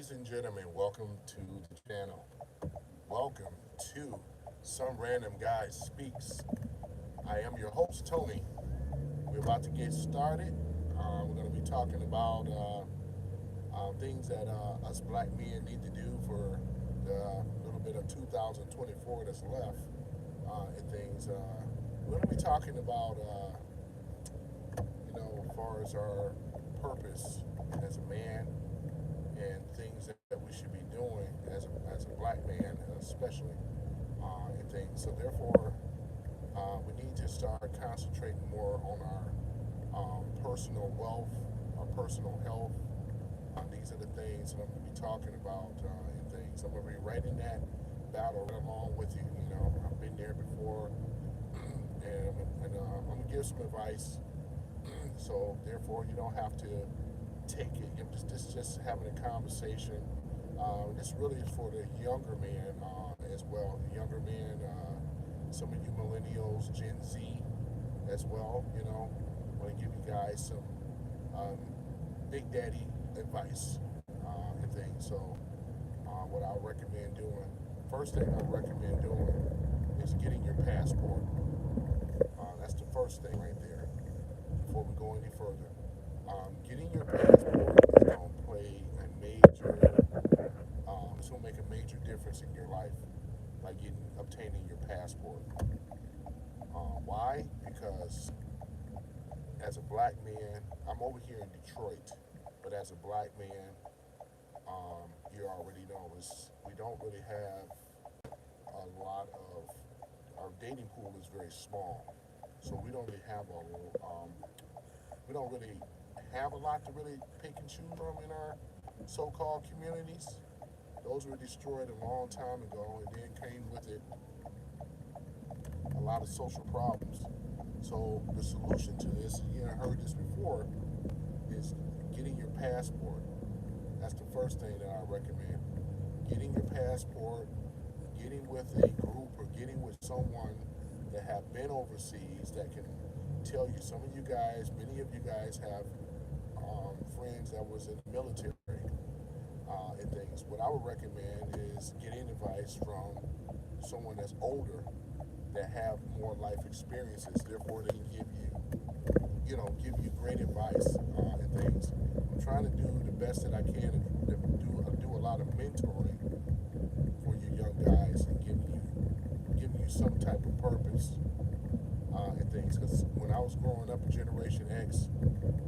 Ladies and gentlemen, welcome to the channel. Welcome to Some Random Guy Speaks. I am your host, Tony. We're about to get started. We're going to be talking about things that us black men need to do for the little bit of 2024 that's left and things. We're going to be talking about, as far as our purpose as a man and things that we should be doing as a black man, especially, and things. So therefore, we need to start concentrating more on our personal wealth, our personal health. These are the things that I'm going to be talking about and things. I'm going to be writing that battle right along with you. I've been there before, and I'm going to give some advice. So therefore, you don't have to take it. Just having a conversation. This really is for the younger man as well. The younger man, some of you millennials, Gen Z as well. I want to give you guys some Big Daddy advice and things. So what I recommend doing, first thing I recommend doing is getting your passport. That's the first thing right there before we go any further. Getting your passport is going to play a major, it's going to make a major difference in your life by obtaining your passport. Why? Because as a black man, I'm over here in Detroit, but as a black man, you already know we don't really have a lot of, our dating pool is very small, so we don't really have a lot to really pick and choose from in our so-called communities. Those were destroyed a long time ago, and then came with it a lot of social problems. So the solution to this, you heard this before, is getting your passport. That's the first thing that I recommend. Getting your passport, getting with a group, or getting with someone that have been overseas that can tell you. Some of you guys, many of you guys have friends that was in the military and things. What I would recommend is getting advice from someone that's older, that have more life experiences. Therefore, they can give you great advice and things. I'm trying to do the best that I can to do a lot of mentoring for you young guys and giving you some type of purpose and things. Because when I was growing up in Generation X,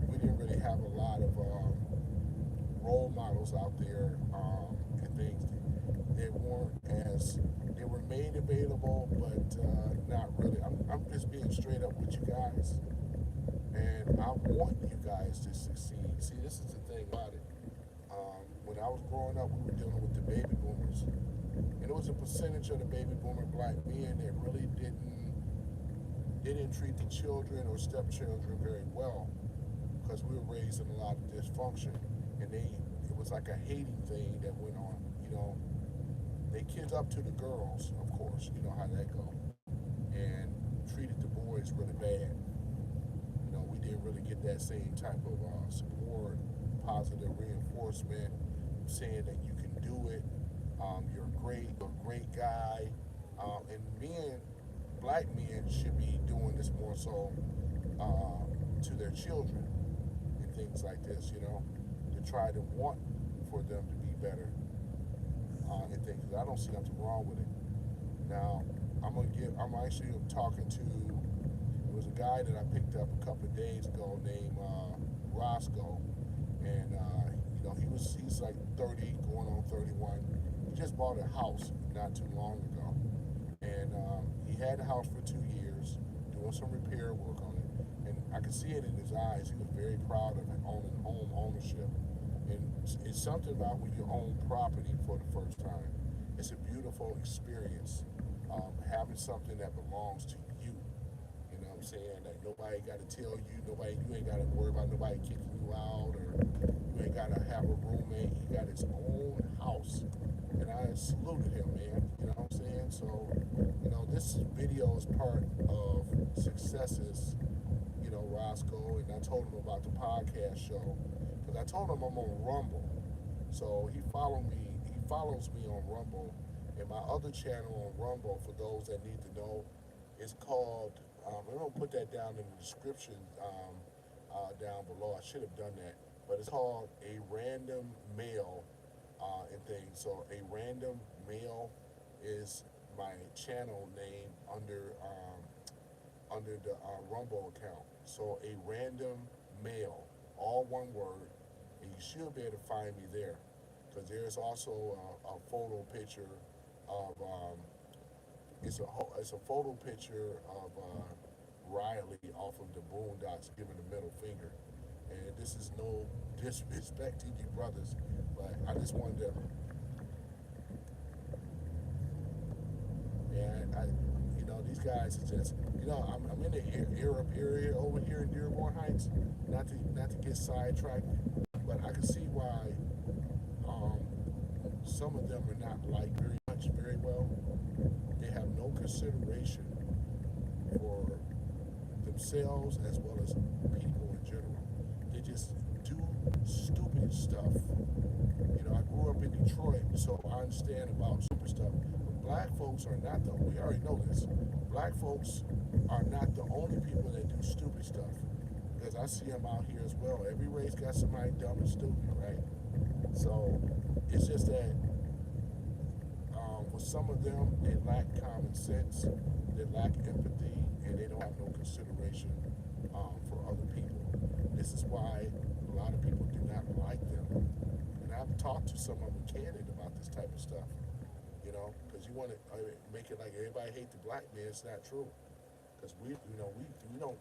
we didn't really have a lot of role models out there and things. They were made available, but not really. I'm just being straight up with you guys, and I want you guys to succeed. See, this is the thing about it. When I was growing up, we were dealing with the baby boomers, and it was a percentage of the baby boomer black men that really didn't treat the children or stepchildren very well, because we were raised in a lot of dysfunction, and it was like a hating thing that went on. They kids up to the girls, of course, you know how that go, and treated the boys really bad. We didn't really get that same type of support, positive reinforcement, saying that you can do it, you're a great guy, and black men should be doing this more so to their children and things like this, to try to want for them to be better and things. I don't see nothing wrong with it. Now, I'm actually talking to, it was a guy that I picked up a couple of days ago named Roscoe, and he's like 30, going on 31. He just bought a house not too long ago, and he had the house for 2 years, doing some repair work on it, and I could see it in his eyes. He was very proud of owning home ownership, and it's something about when you own property for the first time. It's a beautiful experience, having something that belongs to you. You know what I'm saying? That nobody got to tell you, you ain't got to worry about nobody kicking you out, or you ain't got to have a roommate. He got his own house, and I saluted him, man. You know what I'm saying? So, this video is part of Successes, Roscoe, and I told him about the podcast show, because I told him I'm on Rumble. So he follows me on Rumble, and my other channel on Rumble, for those that need to know, is called. I'm gonna put that down in the description down below. I should have done that, but it's called a random male and thing. So a random male is my channel name under the Rumble account. So a random male, all one word, and you should be able to find me there, because there's also a photo picture of it's a photo picture of Riley off of the Boondocks giving the middle finger, and this is no disrespect to you brothers, but I just wanted to. And these guys are just, I'm in the Arab area over here in Dearborn Heights. Not to get sidetracked, but I can see why um, some of them are not liked very well. They have no consideration for themselves as well as people in general. They just do stupid stuff. I grew up in Detroit, so I understand about stupid stuff. But black folks are not we already know this. Black folks are not the only people that do stupid stuff. Because I see them out here as well. Every race got somebody dumb and stupid, right? So it's just that for some of them, they lack common sense, they lack empathy, and they don't have no consideration for other people. This is why a lot of people do not like them. And I've talked to some of them candid about this type of stuff, because you want to make it like everybody hate the black man. It's not true. Because we don't, you know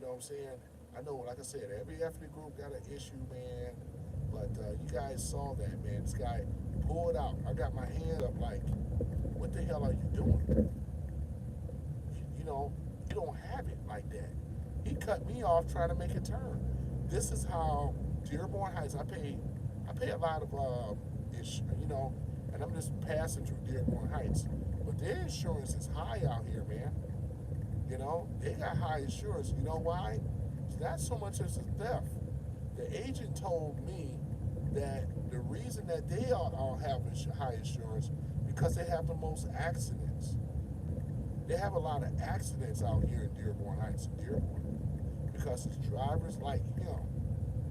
what I'm saying? I know, like I said, every ethnic group got an issue, man. But you guys saw that, man. This guy pulled out. I got my hand up like, what the hell are you doing? You don't have it like that. He cut me off trying to make a turn. This is how Dearborn Heights, I pay a lot of, and I'm just passing through Dearborn Heights. But their insurance is high out here, man. They got high insurance. You know why? It's not so much as a theft. The agent told me that the reason that they all have high insurance because they have the most accidents. They have a lot of accidents out here in Dearborn Heights and Dearborn because it's drivers like him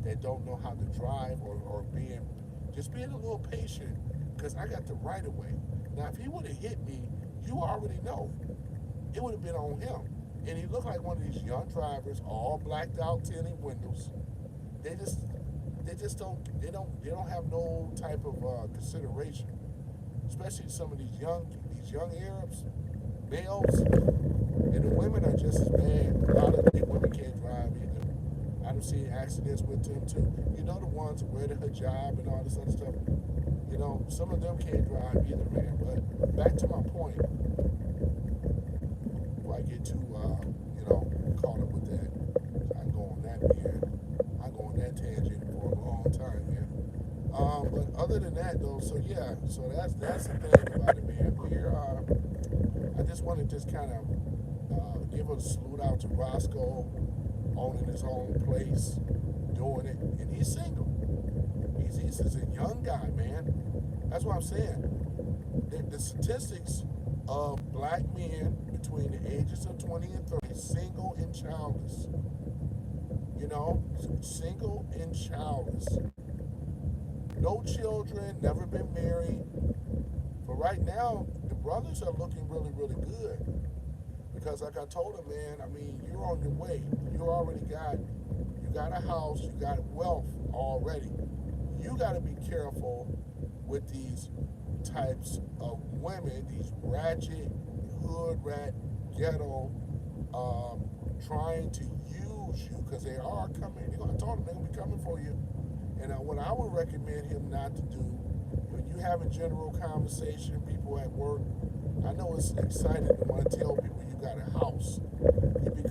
that don't know how to drive or being a little patient, because I got the right of way. Now, if he would have hit me, you already know. It would have been on him. And he looked like one of these young drivers, all blacked out, tinted windows. They don't have no type of consideration. Especially some of these young Arabs, males, and the women are just as bad. A lot of the women can't drive either. I've seen accidents with them too. The ones who wear the hijab and all this other stuff. Some of them can't drive either, man. But back to my point. Before I get too, caught up with that, I go on that tangent for a long time, man. But other than that, though, so that's the thing about it, man. I just want to just kind of give a salute out to Roscoe, owning his own place, doing it, and he's single. He's a young guy, man. That's what I'm saying. The statistics of black men between the ages of 20 and 30, single and childless. Single and childless. No children, never been married. But right now, the brothers are looking really, really good. Because like I told him, man, you're on your way. You got a house, you got wealth already. You got to be careful with these types of women, these ratchet, hood rat, ghetto, trying to use you, because they are coming. I told them they're going to be coming for you. And what I would recommend him not to do, when you have a general conversation, people at work, I know it's exciting to want to tell people you got a house. You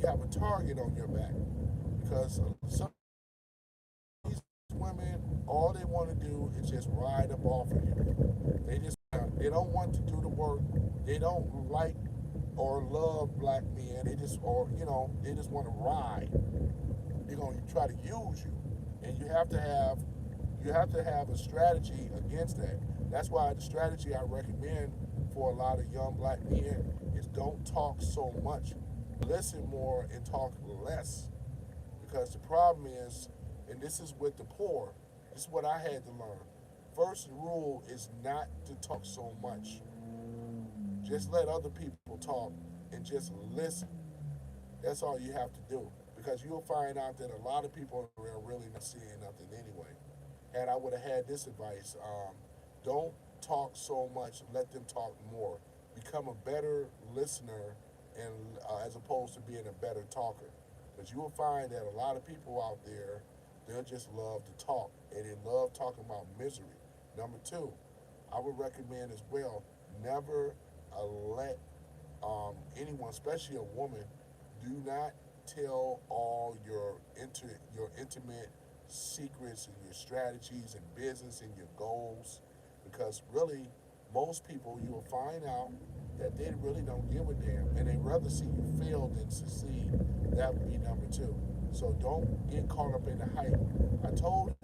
have a target on your back, because some of these women, all they want to do is just ride up off of you. They don't want to do the work. They don't like or love black men. They just want to ride. They're going to try to use you, and you have to you have to have a strategy against that. That's why the strategy I recommend for a lot of young black men is don't talk so much. Listen more and talk less. Because the problem is, and this is with the poor, this is what I had to learn. First rule is not to talk so much. Just let other people talk and just listen. That's all you have to do. Because you'll find out that a lot of people are really not seeing nothing anyway. Had I would have had this advice, don't talk so much, let them talk more. Become a better listener and as opposed to being a better talker. Because you will find that a lot of people out there, they'll just love to talk and they love talking about misery. Number two, I would recommend as well, never let anyone, especially a woman, do not tell all your intimate secrets and your strategies and business and your goals, because really most people you will find out that they really don't give a damn and they rather see you fail than succeed. That would be number two. So don't get caught up in the hype. I told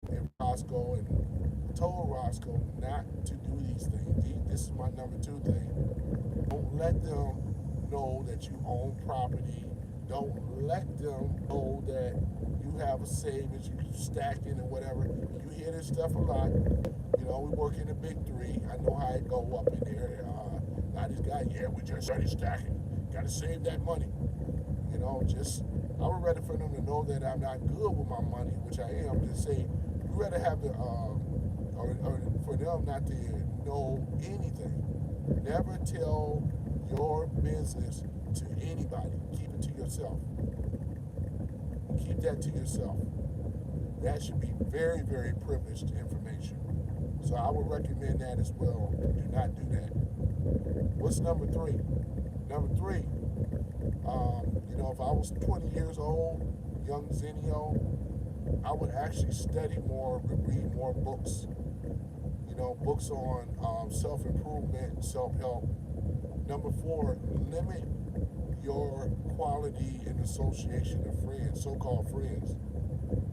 and Roscoe and told Roscoe not to do these things. This is my number two thing. Don't let them know that you own property. Don't let them know that you have a savings, you can stack it or whatever. You hear this stuff a lot. You know, we work in the big three. I know how it go up in there. A lot of these guys, yeah, we just started stacking. Got to save that money. You know, just, I would rather for them to know that I'm not good with my money, which I am, to say, you rather have the, or for them not to know anything. Never tell your business to anybody. Keep it to yourself. Keep that to yourself. That should be very, very privileged information. So I would recommend that as well. Do not do that. What's number three? Number three, if I was 20 years old, young Zenio, I would actually study more, read more books. Books on self-improvement, self-help. Number four, limit your quality and association of friends, so-called friends.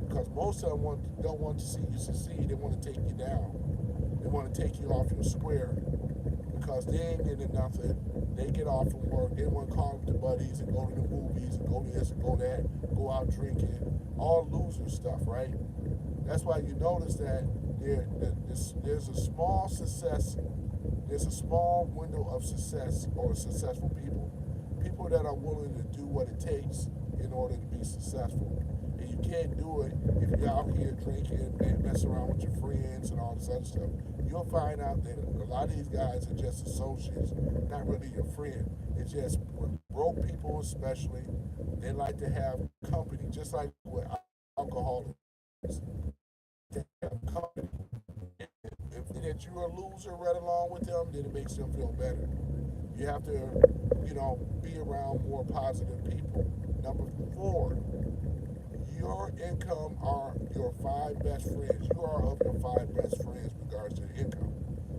Because most of them don't want to see you succeed. They want to take you down. They want to take you off your square. Because they ain't into nothing. They get off from work. They want to call up their buddies and go to the movies and go this and go that, go out drinking. All loser stuff, right? That's why you notice that there's a small success, there's a small window of success or successful people. People that are willing to do what it takes in order to be successful. And you can't do it if you're out here drinking and messing around with your friends and all this other stuff. You'll find out that a lot of these guys are just associates, not really your friend. It's just broke people especially. They like to have company, just like with alcoholics. They have company. If that you're a loser right along with them, then it makes them feel better. You have to, be around more positive people. Number four, your income are your five best friends. You are of your five best friends in regards to income.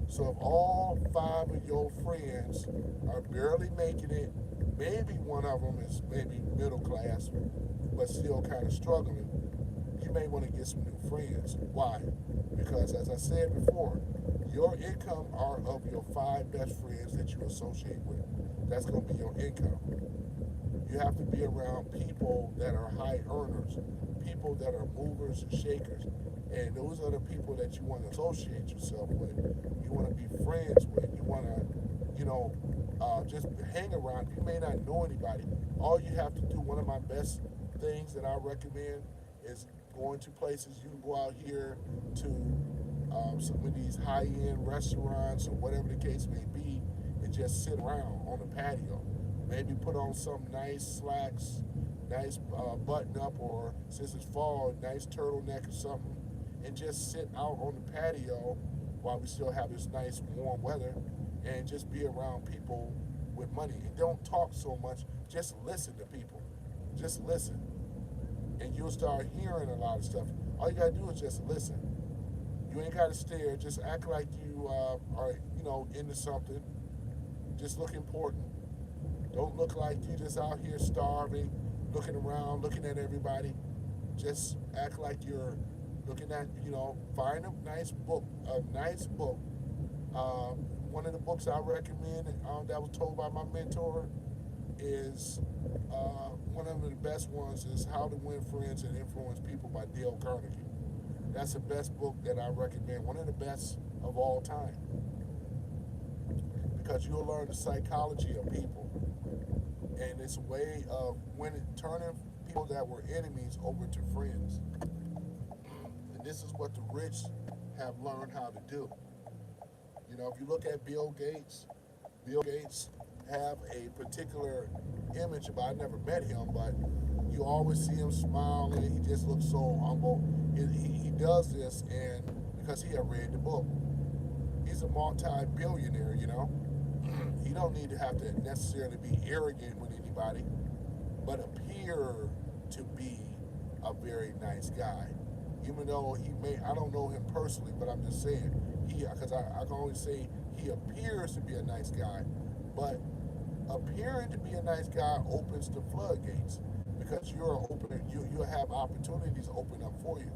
So if all five of your friends are barely making it, maybe one of them is maybe middle class, but still kind of struggling, you may want to get some new friends. Why? Because as I said before, your income are of your five best friends that you associate with. That's going to be your income. You have to be around people that are high earners, people that are movers and shakers. And those are the people that you want to associate yourself with. You want to be friends with. You want to, just hang around. You may not know anybody. All you have to do, one of my best things that I recommend is going to places. You can go out here to some of these high-end restaurants or whatever the case may be and just sit around on the patio. Maybe put on some nice slacks, nice button-up, or since it's fall, nice turtleneck or something, and just sit out on the patio while we still have this nice warm weather and just be around people with money. And don't talk so much, just listen to people. Just listen. And you'll start hearing a lot of stuff. All you gotta do is just listen. You ain't gotta stare, just act like you are, into something. Just look important. Don't look like you just out here starving, looking around, looking at everybody. just act like you're looking at, find a nice book, one of the books I recommend that was told by my mentor is one of the best ones is How to Win Friends and Influence People by Dale Carnegie. That's the best book that I recommend, one of the best of all time, because you'll learn the psychology of people, and it's a way of turning people that were enemies over to friends. And this is what the rich have learned how to do. If you look at Bill Gates have a particular image about. I never met him, but you always see him smiling. He just looks so humble. He does this, and because he had read the book, he's a multi-billionaire. He don't need to have to necessarily be arrogant with anybody, but appear to be a very nice guy. Even though I don't know him personally, but I'm just saying, because I can only say he appears to be a nice guy, but appearing to be a nice guy opens the floodgates, because you'll have opportunities open up for you,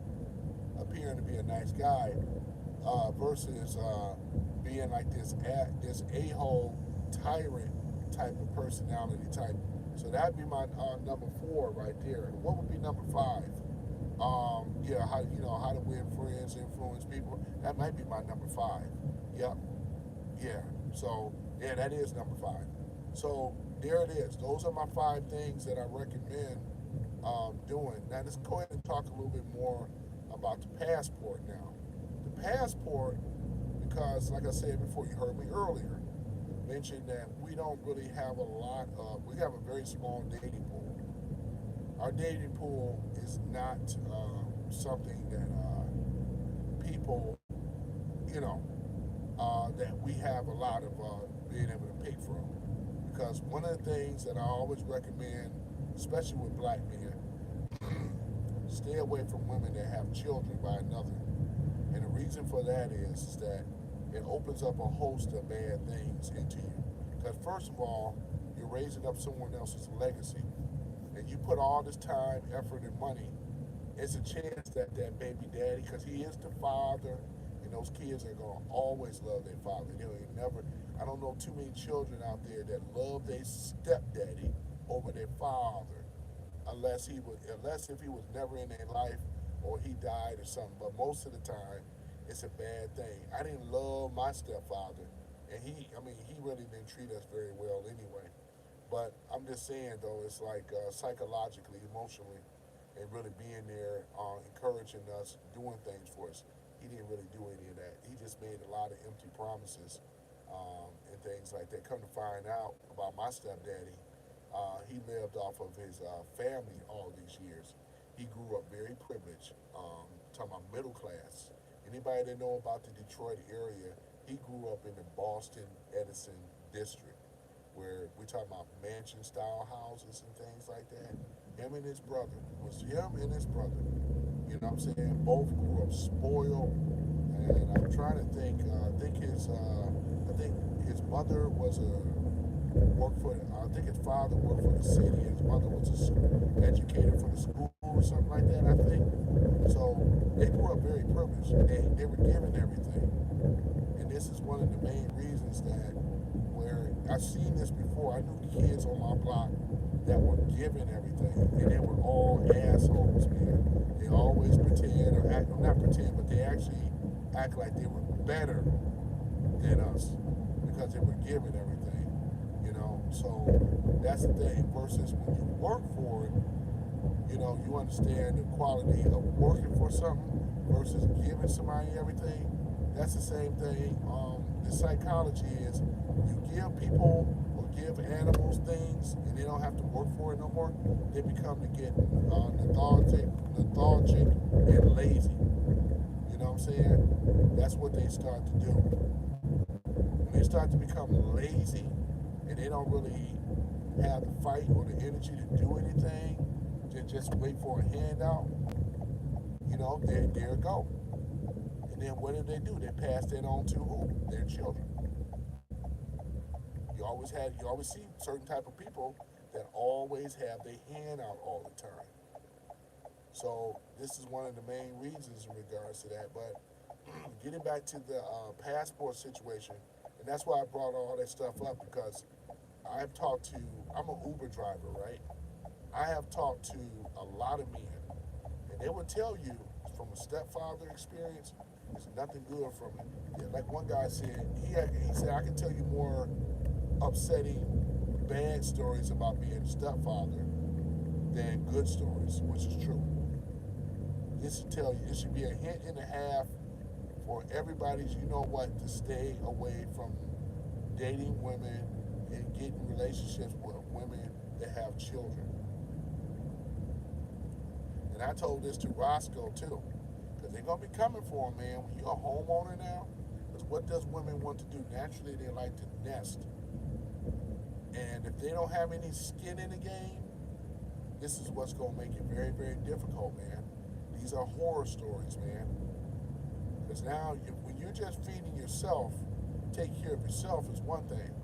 appearing to be a nice guy, versus being like this a-hole tyrant type of personality type. So that'd be my number 4 right there. What would be number 5? How to win friends, influence people. That might be my number 5. Yep. Yeah. So yeah, that is number 5. So there it is. Those are my 5 things that I recommend doing. Now let's go ahead and talk a little bit more about the passport now. The passport, because like I said before, you heard me earlier, mentioned that we don't really have we have a very small dating pool. Our dating pool is not something that people, that we have a lot of being able to pick from. Because one of the things that I always recommend, especially with black men, stay away from women that have children by another. And the reason for that is that it opens up a host of bad things into you. Because first of all, you're raising up someone else's legacy. And you put all this time, effort, and money, it's a chance that that baby daddy, because he is the father, and those kids are going to always love their father. I don't know too many children out there that love their stepdaddy over their father, unless if he was never in their life or he died or something. But most of the time, it's a bad thing. I didn't love my stepfather, and he really didn't treat us very well anyway. But I'm just saying, though, it's like psychologically, emotionally, and really being there, encouraging us, doing things for us. He didn't really do any of that. He just made a lot of empty promises and things like that. Come to find out about my stepdaddy, he lived off of his family all these years. He grew up very privileged, talking about middle class. Anybody that know about the Detroit area, he grew up in the Boston Edison district, where we talk about mansion style houses and things like that. Him and his brother, it was him and his brother. You know what I'm saying? Both grew up spoiled, and I'm trying to think. I think his mother was I think his father worked for the city, and his mother was an educator for the school or something like that. I think. So they grew up very privileged. They were given everything, and this is one of the main reasons that where I've seen this before. I knew kids on my block that were given everything, and they were all assholes, man. They always pretend, or not pretend, but they actually act like they were better than us because they were given everything, So that's the thing. Versus when you work for it, you understand the quality of working for something versus giving somebody everything. That's the same thing. The psychology is you give people or give animals things and they don't have to work for it no more, they become to get lethargic and lazy. You know what I'm saying? That's what they start to do. When they start to become lazy and they don't really have the fight or the energy to do anything, to just wait for a handout, there it go. And then what do? They pass that on to who? Their children. You always see certain type of people that always have their hand out all the time. So this is one of the main reasons in regards to that. But getting back to the passport situation, and that's why I brought all that stuff up because I've talked to, I'm an Uber driver, right? I have talked to a lot of men, and they will tell you from a stepfather experience, there's nothing good from it. Yeah, like one guy said, he said, I can tell you more upsetting, bad stories about being a stepfather than good stories, which is true. This should tell you, it should be a hint and a half for everybody's, you know what, to stay away from dating women and getting relationships with women that have children. And I told this to Roscoe too, because they're gonna be coming for him, man. When you're a homeowner now, because what does women want to do? Naturally, they like to nest, and if they don't have any skin in the game, this is what's gonna make it very, very difficult, man. These are horror stories, man. Because now, when you're just feeding yourself, take care of yourself is one thing,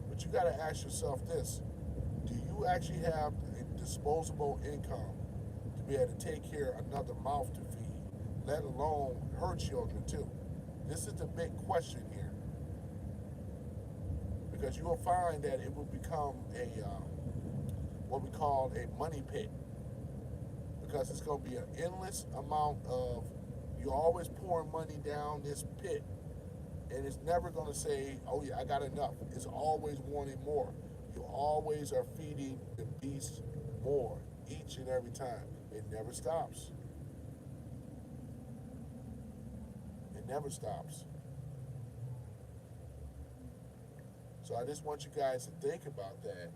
but you got to ask yourself this: do you actually have a disposable income to be able to take care of another mouth to feed, let alone her children too? This is the big question here, because you will find that it will become a what we call a money pit, because it's going to be an endless amount of, you're always pouring money down this pit, and it's never going to say, oh yeah, I got enough. It's always wanting more. You always are feeding the beast more each and every time. It never stops. It never stops. So I just want you guys to think about that.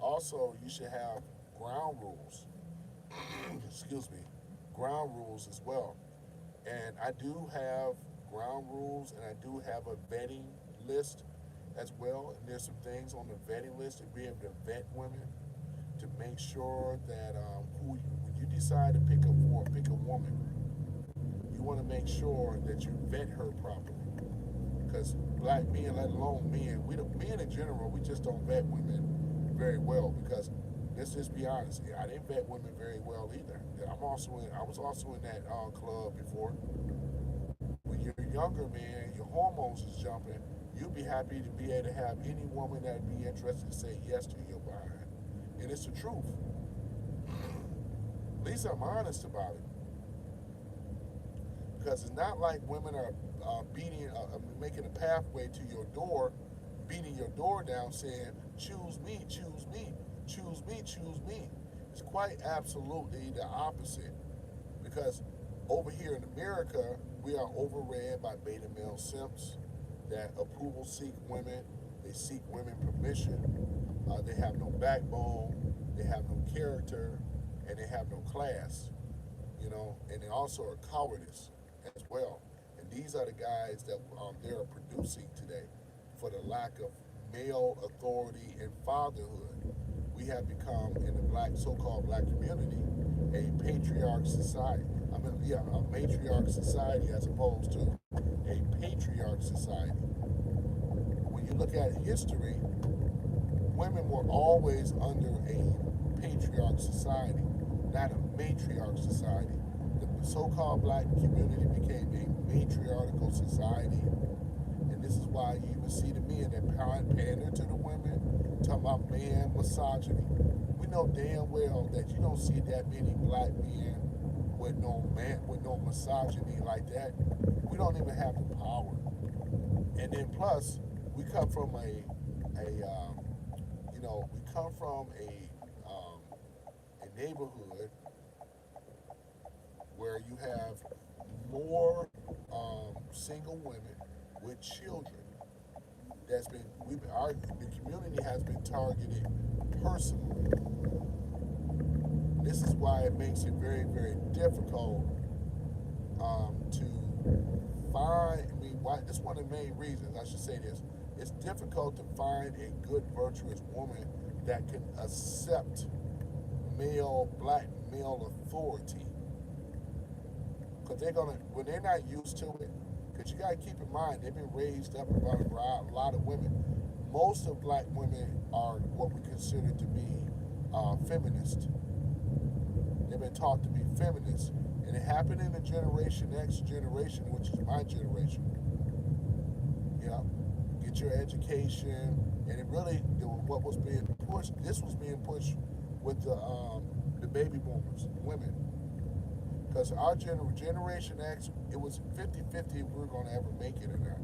Also, you should have ground rules. Excuse me, ground rules as well. And I do have ground rules, and I do have a vetting list as well. And there's some things on the vetting list to be able to vet women, to make sure that when you decide to pick a woman, you want to make sure that you vet her properly. Because black men, let alone men, men in general, we just don't vet women very well. Because let's just be honest, I didn't vet women very well either. I was also in that club before. When you're younger, man, your hormones is jumping. You'd be happy to be able to have any woman that'd be interested to say yes to your behind. And it's the truth. At least I'm honest about it. Because it's not like women are making a pathway to your door, beating your door down saying, choose me, choose me, choose me, choose me. It's quite absolutely the opposite. Because over here in America, we are overran by beta male simps that approval seek women. They seek women permission. They have no backbone. They have no character, and they have no class. And they also are cowardice as well. And these are the guys that they are producing today for the lack of male authority and fatherhood. We have become, in the so-called black community, a patriarch society. A matriarch society as opposed to a patriarch society. When you look at history, women were always under a patriarch society, not a matriarch society. The so-called black community became a matriarchal society, and this is why you even see the men that pander to the women, talking about man misogyny. We know damn well that you don't see that many black men with no misogyny like that. We don't even have the power. And then plus, we come from a neighborhood where you have more single women with children. The community has been targeted personally. This is why it makes it very, very difficult to find. This is one of the main reasons, I should say this. It's difficult to find a good, virtuous woman that can accept black male authority. Because when they're not used to it, because you got to keep in mind, they've been raised up about a lot of women. Most of black women are what we consider to be feminist. They've been taught to be feminists. And it happened in the Generation X generation, which is my generation. Yeah. Get your education. And it really, what was being pushed, this was being pushed with the baby boomers, women. Because our Generation X, it was 50-50 if we were going to ever make it or not.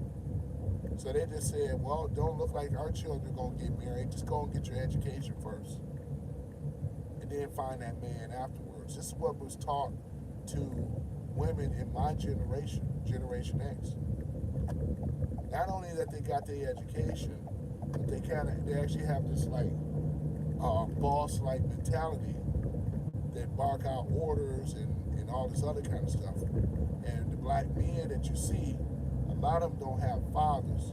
So they just said, well, don't look like our children are going to get married. Just go and get your education first. And then find that man afterwards. This is what was taught to women in my generation, Generation X. Not only that they got their education, but they actually have this like boss-like mentality that bark out orders and all this other kind of stuff. And the black men that you see, a lot of them don't have fathers.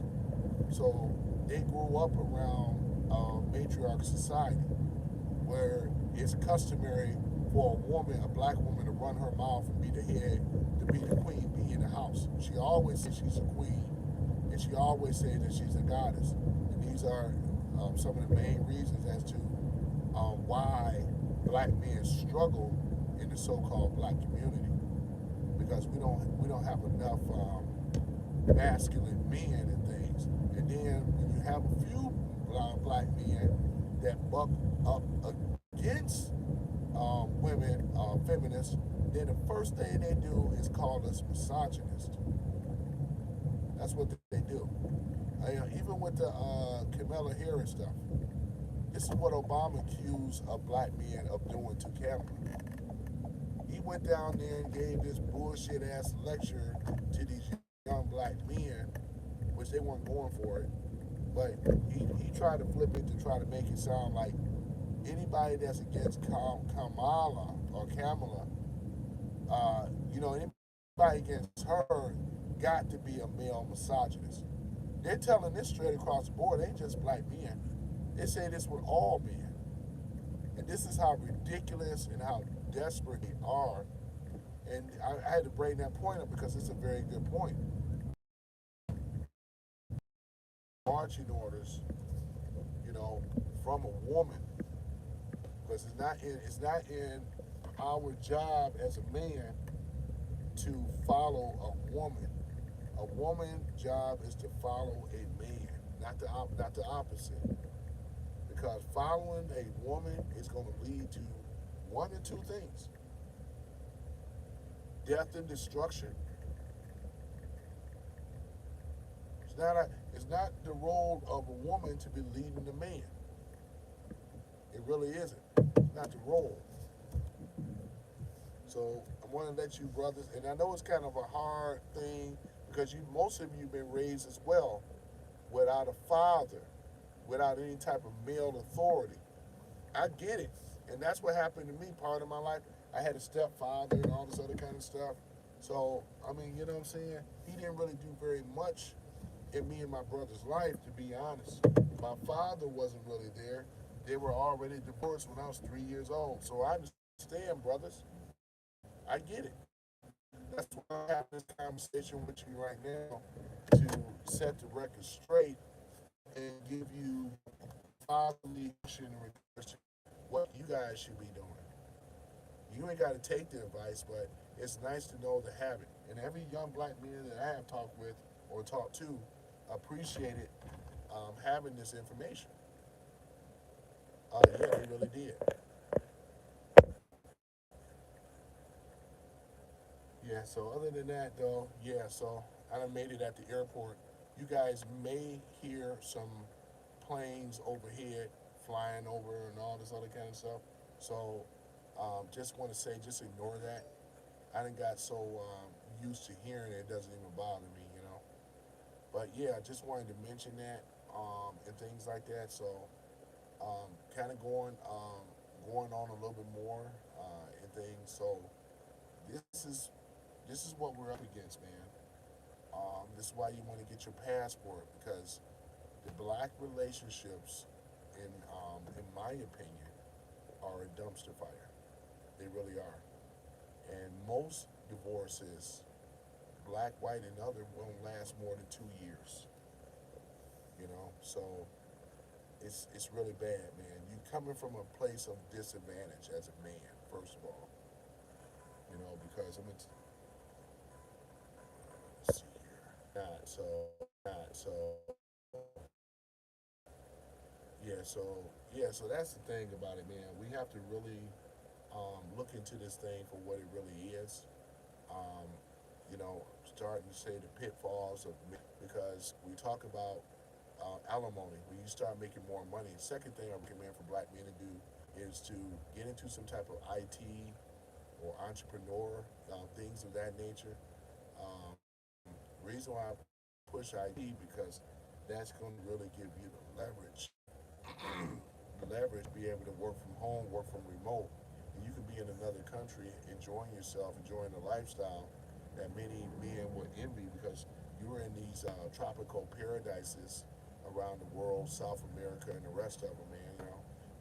So they grew up around a matriarch society where it's customary for a woman, a black woman, to run her mouth and be the head, to be the queen bee in the house. She always says she's a queen, and she always says that she's a goddess. And these are some of the main reasons as to why black men struggle in the so-called black community, because we don't have enough masculine men and things. And then when you have a few black men that buck up against women, feminists, then the first thing they do is call us misogynist. That's what they do. Even with the Kamala Harris stuff, this is what Obama accused a black man of doing to Kamala. He went down there and gave this bullshit ass lecture to these young black men, which they weren't going for it. But he tried to flip it to try to make it sound like anybody that's against Kamala or Kamala, anybody against her got to be a male misogynist. They're telling this straight across the board. They ain't just black men. They say this with all men. And this is how ridiculous and how desperate they are. And I had to bring that point up because it's a very good point. Marching orders, from a woman, because it's not in our job as a man to follow a woman. A woman's job is to follow a man, not the opposite. Because following a woman is going to lead to one or two things: death and destruction. It's not the role of a woman to be leading the man. It really isn't. It's not the role. So I want to let you brothers, and I know it's kind of a hard thing because most of you have been raised as well without a father, without any type of male authority. I get it. And that's what happened to me part of my life. I had a stepfather and all this other kind of stuff. So, I mean, you know what I'm saying? He didn't really do very much in me and my brother's life, to be honest. My father wasn't really there. They were already divorced when I was 3 years old. So I understand, brothers. I get it. That's why I'm having this conversation with you right now, to set the record straight and give you fatherly action in regards to what you guys should be doing. You ain't got to take the advice, but it's nice to know the habit. And every young black man that I have talked with or talked to appreciated having this information. Yeah, they really did. Yeah, so other than that, though, yeah, so I done made it at the airport. You guys may hear some planes overhead flying over and all this other kind of stuff. So just want to say, just ignore that. I done got so used to hearing it, it doesn't even bother me. But yeah, I just wanted to mention that and things like that. So kind of going on a little bit more and things. So this is this is what we're up against, man. This is why you want to get your passport, because the black relationships, in my opinion, are a dumpster fire. They really are. And most divorces, black, white, and other, won't last more than 2 years. So it's really bad, man. You coming from a place of disadvantage as a man, first of all. because I'm gonna see here. Not so. So that's the thing about it, man. We have to really look into this thing for what it really is. Um, Starting to say the pitfalls of, because we talk about alimony. When you start making more money, the second thing I recommend for black men to do is to get into some type of IT or entrepreneur, things of that nature. Um, reason why I push IT, because that's going to really give you the leverage, be able to work from home, work from remote, and you can be in another country enjoying yourself, enjoying the lifestyle that many men would envy, because you're in these tropical paradises around the world, South America, and the rest of them, man.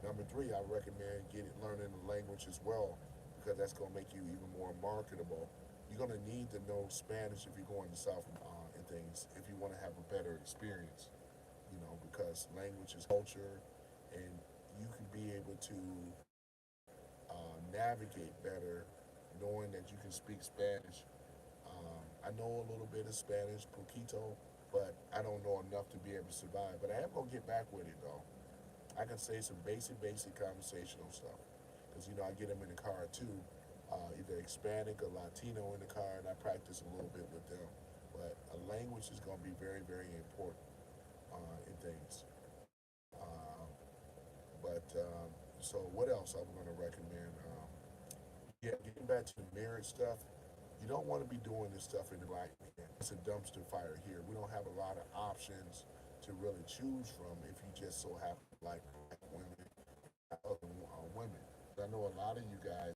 Number three, I recommend learning the language as well, because that's going to make you even more marketable. You're going to need to know Spanish if you're going to South and things, if you want to have a better experience, because language is culture, and you can be able to navigate better knowing that you can speak Spanish. I know a little bit of Spanish, poquito, but I don't know enough to be able to survive. But I am going to get back with it, though. I can say some basic conversational stuff. Because, I get them in the car, too. Either Hispanic or Latino in the car, and I practice a little bit with them. But a language is going to be very, very important in things. So what else I'm going to recommend? Getting back to the marriage stuff, you don't want to be doing this stuff in the black man. It's a dumpster fire here. We don't have a lot of options to really choose from if you just so happen to like black women, other women. I know a lot of you guys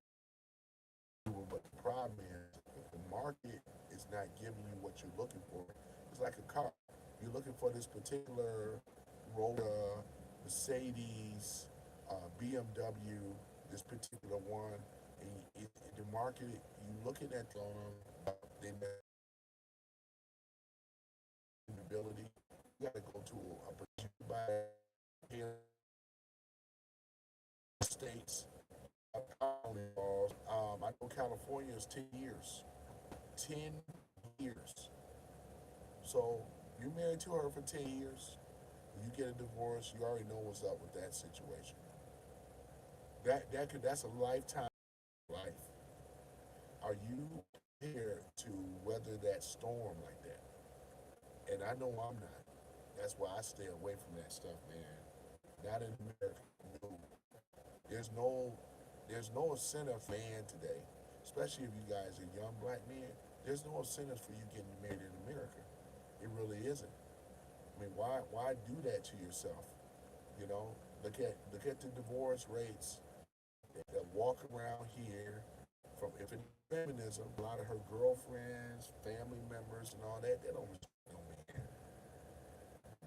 do, but the problem is if the market is not giving you what you're looking for. It's like a car. You're looking for this particular Roller, Mercedes, BMW, this particular one, and the market, you looking at the ability. You got to go to a particular states. I know California is 10 years. 10 years. So you're married to her for 10 years. You get a divorce, you already know what's up with that situation. That's a lifetime life. Are you prepared to weather that storm like that? And I know I'm not. That's why I stay away from that stuff, man. Not in America. No. There's no there's no incentive for man today, especially if you guys are young black men. There's no incentive for you getting married in America. It really isn't. I mean, why do that to yourself? You know, look at the divorce rates that walk around here from, if it's feminism, a lot of her girlfriends, family members, and all that, they don't respect no man.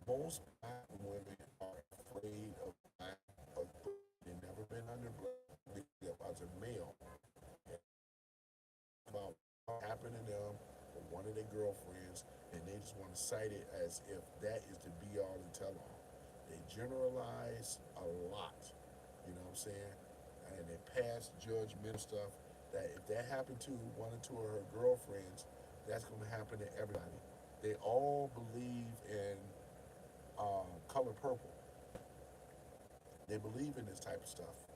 Most black women are afraid of black authority. They've never been under black as a male. And about what happened to them or one of their girlfriends, and they just want to cite it as if that is the be all and tell all. They generalize a lot, you know what I'm saying? And they pass judgmental stuff that if that happened to one or two of her girlfriends, that's going to happen to everybody. They all believe in color purple. They believe in this type of stuff.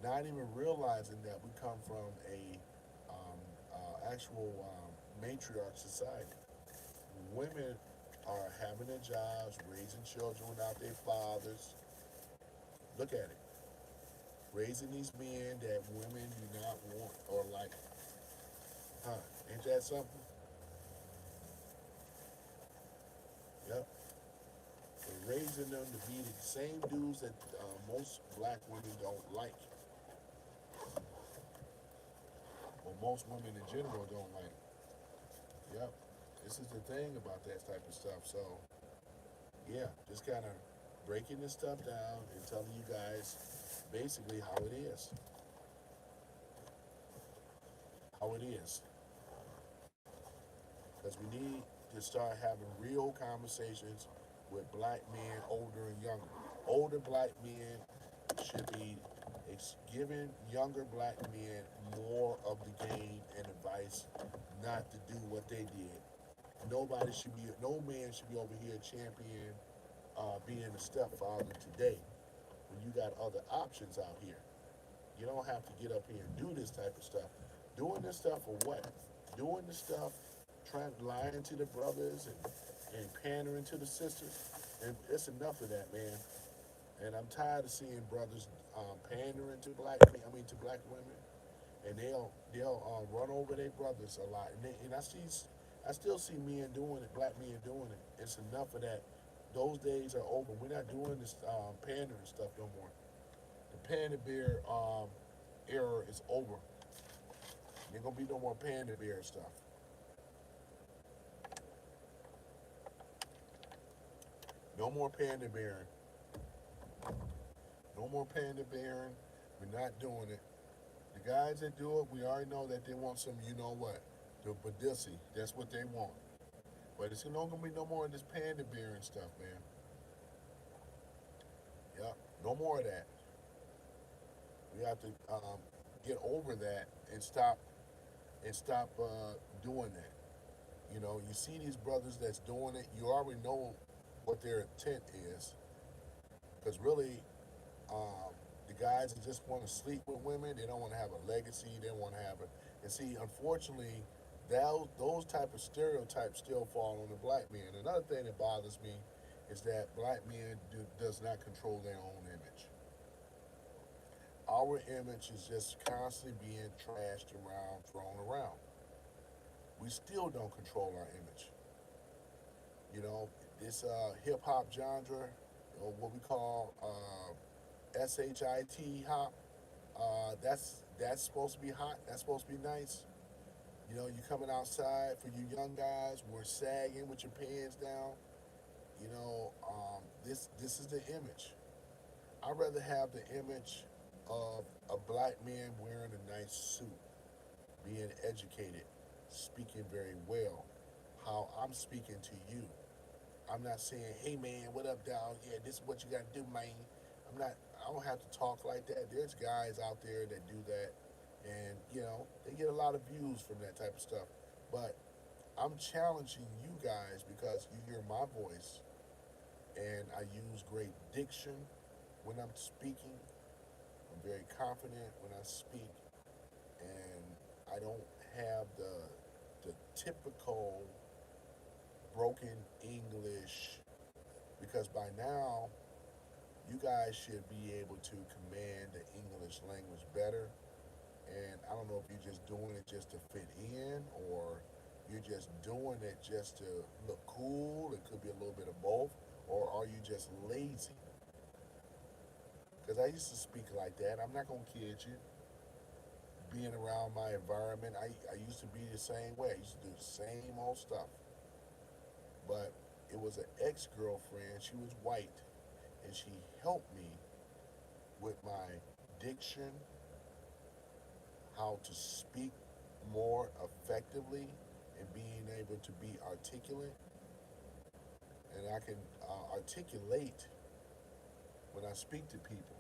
Not even realizing that we come from a actual matriarch society. Women are having their jobs, raising children without their fathers. Look at it. Raising these men that women do not want or like. Huh? Ain't that something? Yep. They're raising them to be the same dudes that most black women don't like, or most women in general don't like. Yep. This is the thing about that type of stuff. So, yeah, just kind of breaking this stuff down and telling you guys basically how it is. How it is. Because we need to start having real conversations with black men, older and younger. Older black men should be It's giving younger black men more of the game and advice not to do what they did. No man should be over here champion being a stepfather today when you got other options out here. You don't have to get up here and do this type of stuff. Doing this stuff for what? Doing this stuff, trying lying to the brothers and pandering to the sisters. And it's enough of that, man. And I'm tired of seeing brothers pandering to to black women, and they'll run over their brothers a lot. And I still see men doing it, black men doing it. It's enough of that. Those days are over. We're not doing this pandering stuff no more. The panda bear era is over. There gonna be no more panda bear stuff. No more panda bearing. No more panda bearing. We're not doing it. The guys that do it, we already know that they want some, you know what, the badissi. That's what they want. But it's not gonna be no more of this panda bearing stuff, man. Yep, no more of that. We have to get over that and stop doing that. You know, you see these brothers that's doing it. You already know what their intent is, because really, um, the guys that just want to sleep with women, they don't want to have a legacy. They don't want to have it. And see, unfortunately, those type of stereotypes still fall on the black man. Another thing that bothers me is that black men does not control their own image. Our image is just constantly being trashed around, thrown around. We still don't control our image. You know, this hip hop genre, or what we call shit hop. That's supposed to be hot. That's supposed to be nice. You know, you coming outside for you young guys. We're sagging with your pants down. You know, this is the image. I'd rather have the image of a black man wearing a nice suit, being educated, speaking very well, how I'm speaking to you. I'm not saying, hey man, what up, dog? Yeah, this is what you gotta do, man. I'm not. I don't have to talk like that. There's guys out there that do that, and you know they get a lot of views from that type of stuff. But I'm challenging you guys because you hear my voice, and I use great diction when I'm speaking. I'm very confident when I speak, and I don't have the typical broken English, because by now you guys should be able to command the English language better. And I don't know if you're just doing it just to fit in, or you're just doing it just to look cool. It could be a little bit of both. Or are you just lazy? Because I used to speak like that. I'm not going to kid you. Being around my environment, I used to be the same way. I used to do the same old stuff. But it was an ex girlfriend. She was white, and she helped me with my diction, how to speak more effectively, and being able to be articulate. And I can articulate when I speak to people.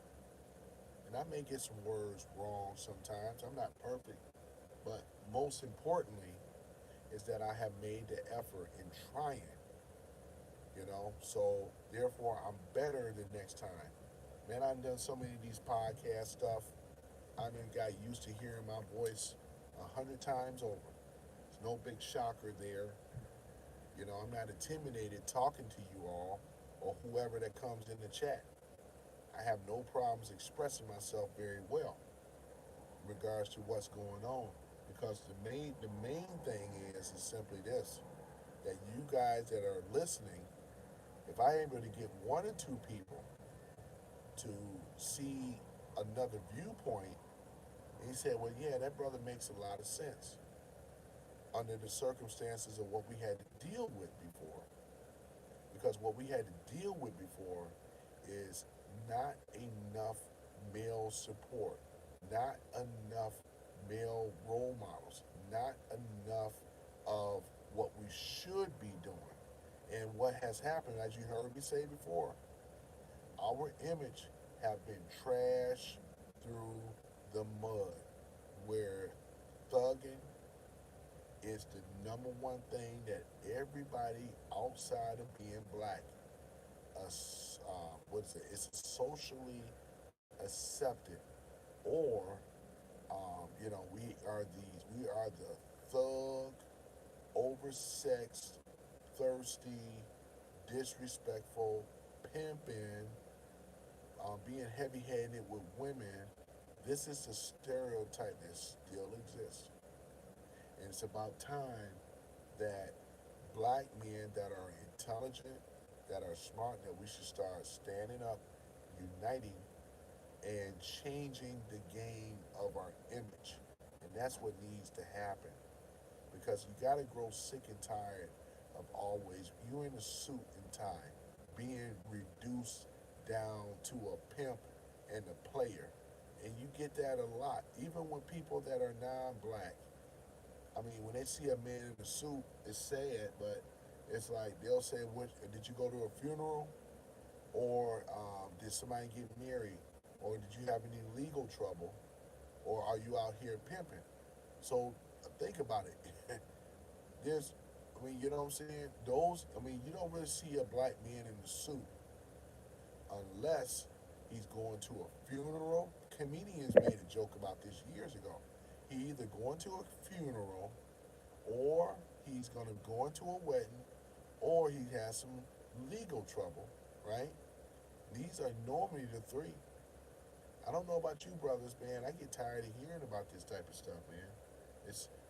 And I may get some words wrong sometimes. I'm not perfect. But most importantly is that I have made the effort in trying, you know. So therefore, I'm better the next time. Man, I've done so many of these podcast stuff. I done got used to hearing my voice 100 times over. There's no big shocker there. You know, I'm not intimidated talking to you all or whoever that comes in the chat. I have no problems expressing myself very well in regards to what's going on. Because the main thing is simply this, that you guys that are listening, if I am able to get one or two people to see another viewpoint, and he said, well, yeah, that brother makes a lot of sense under the circumstances of what we had to deal with before. Because what we had to deal with before is not enough male support, not enough male role models, not enough of what we should be doing. And what has happened, as you heard me say before, our image have been trashed through the mud, where thugging is the number one thing that everybody outside of being black, what is it? It's socially accepted, or we are the thug, oversexed, thirsty, disrespectful, pimping, being heavy-handed with women. This is a stereotype that still exists, and it's about time that black men that are intelligent, that are smart, that we should start standing up, uniting, and changing the game of our image. And that's what needs to happen. Because you got to grow sick and tired of always, you in a suit and tie, being reduced down to a pimp and a player. And you get that a lot. Even when people that are non black, I mean, when they see a man in a suit, it's sad, but it's like they'll say, did you go to a funeral? Or did somebody get married? Or did you have any legal trouble? Or are you out here pimping? So think about it. There's, I mean, you know what I'm saying? You don't really see a black man in a suit unless he's going to a funeral. Comedians made a joke about this years ago. He either going to a funeral, or he's going to go into a wedding, or he has some legal trouble, right? These are normally the three. I don't know about you brothers, man. I get tired of hearing about this type of stuff, man.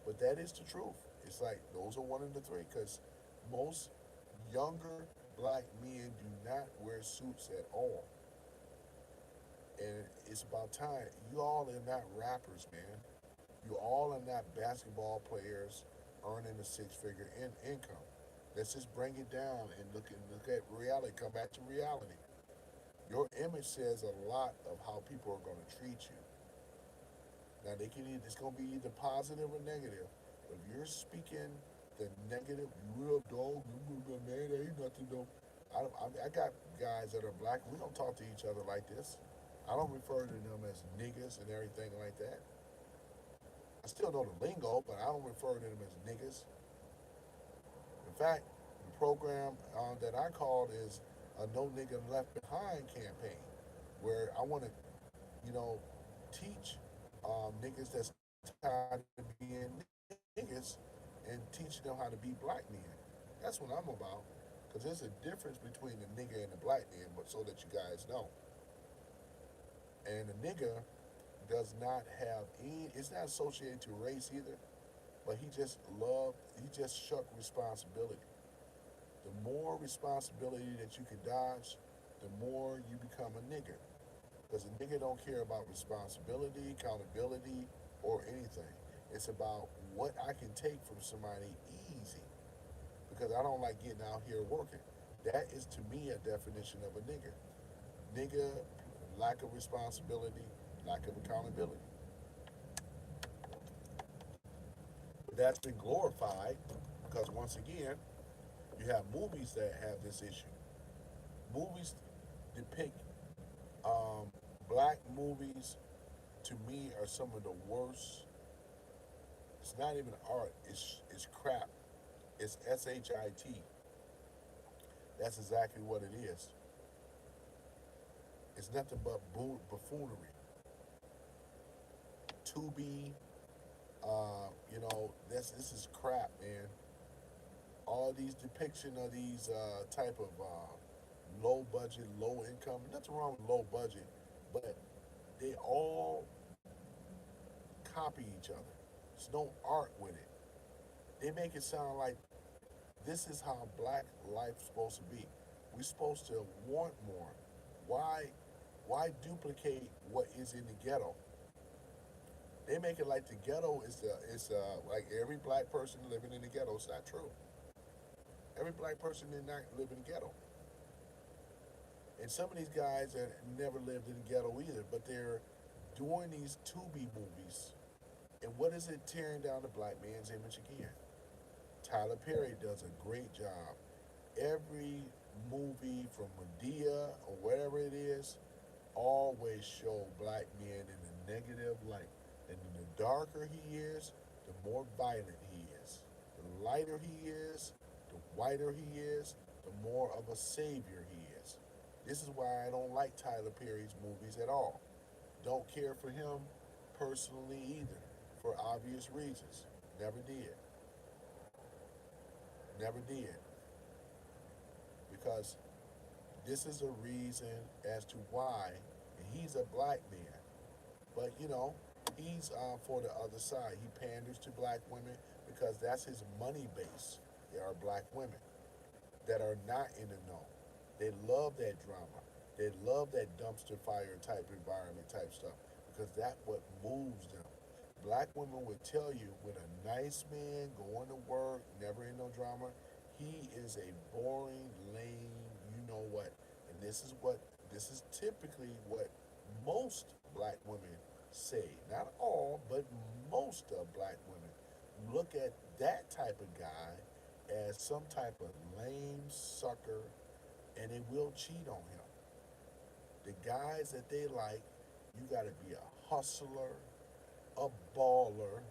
But that is the truth. It's like those are one of the three, because most younger black men do not wear suits at all. And it's about time. You all are not rappers, man. You all are not basketball players earning a six-figure income. Let's just bring it down and look at reality. Come back to reality. Your image says a lot of how people are going to treat you. Now it's going to be either positive or negative. But if you're speaking the negative, you real dog, man, there ain't nothing though. I got guys that are black. We don't talk to each other like this. I don't refer to them as niggas and everything like that. I still know the lingo, but I don't refer to them as niggas. In fact, the program that I called is a No Nigga Left Behind campaign, where I want to, you know, teach niggas that's tired of being niggas and teach them how to be black men. That's what I'm about. Because there's a difference between the nigga and the black man, but so that you guys know. And the nigga does not have any, it's not associated to race either, but he just shuck responsibility. The more responsibility that you can dodge, the more you become a nigga. Because a nigga don't care about responsibility, accountability, or anything. It's about what I can take from somebody easy. Because I don't like getting out here working. That is to me a definition of a nigga. Nigga, lack of responsibility, lack of accountability. But that's been glorified because once again, you have movies that have this issue. Movies depict black movies to me are some of the worst. It's not even art. It's crap. It's shit. That's exactly what it is. It's nothing but buffoonery. Tubi, this is crap, man. All these depiction of these type of low budget, low income. Nothing wrong with low budget, but they all copy each other. There's no art with it. They make it sound like this is how black life's supposed to be. We're supposed to want more. Why duplicate what is in the ghetto? They make it like the ghetto is like every black person living in the ghetto. It's not true. Every black person did not live in the ghetto. And some of these guys have never lived in the ghetto either, but they're doing these Tubi movies. And what is it tearing down the black man's image again? Tyler Perry does a great job. Every movie from Medea or whatever it is always show black men in the negative light. And the darker he is, the more violent he is. The lighter he is, the whiter he is, the more of a savior he is. This is why I don't like Tyler Perry's movies at all. Don't care for him personally either, for obvious reasons. Never did. Never did. Because this is a reason as to why, and he's a black man, but he's for the other side. He panders to black women because that's his money base. There are black women that are not in the know. They love that drama. They love that dumpster fire type environment type stuff because that's what moves them. Black women would tell you when a nice man going to work, never in no drama, he is a boring, lame, you know what. And this is typically what most black women say. Not all, but most of black women look at that type of guy as some type of lame sucker and they will cheat on him. The guys that they like, you got to be a hustler, a baller,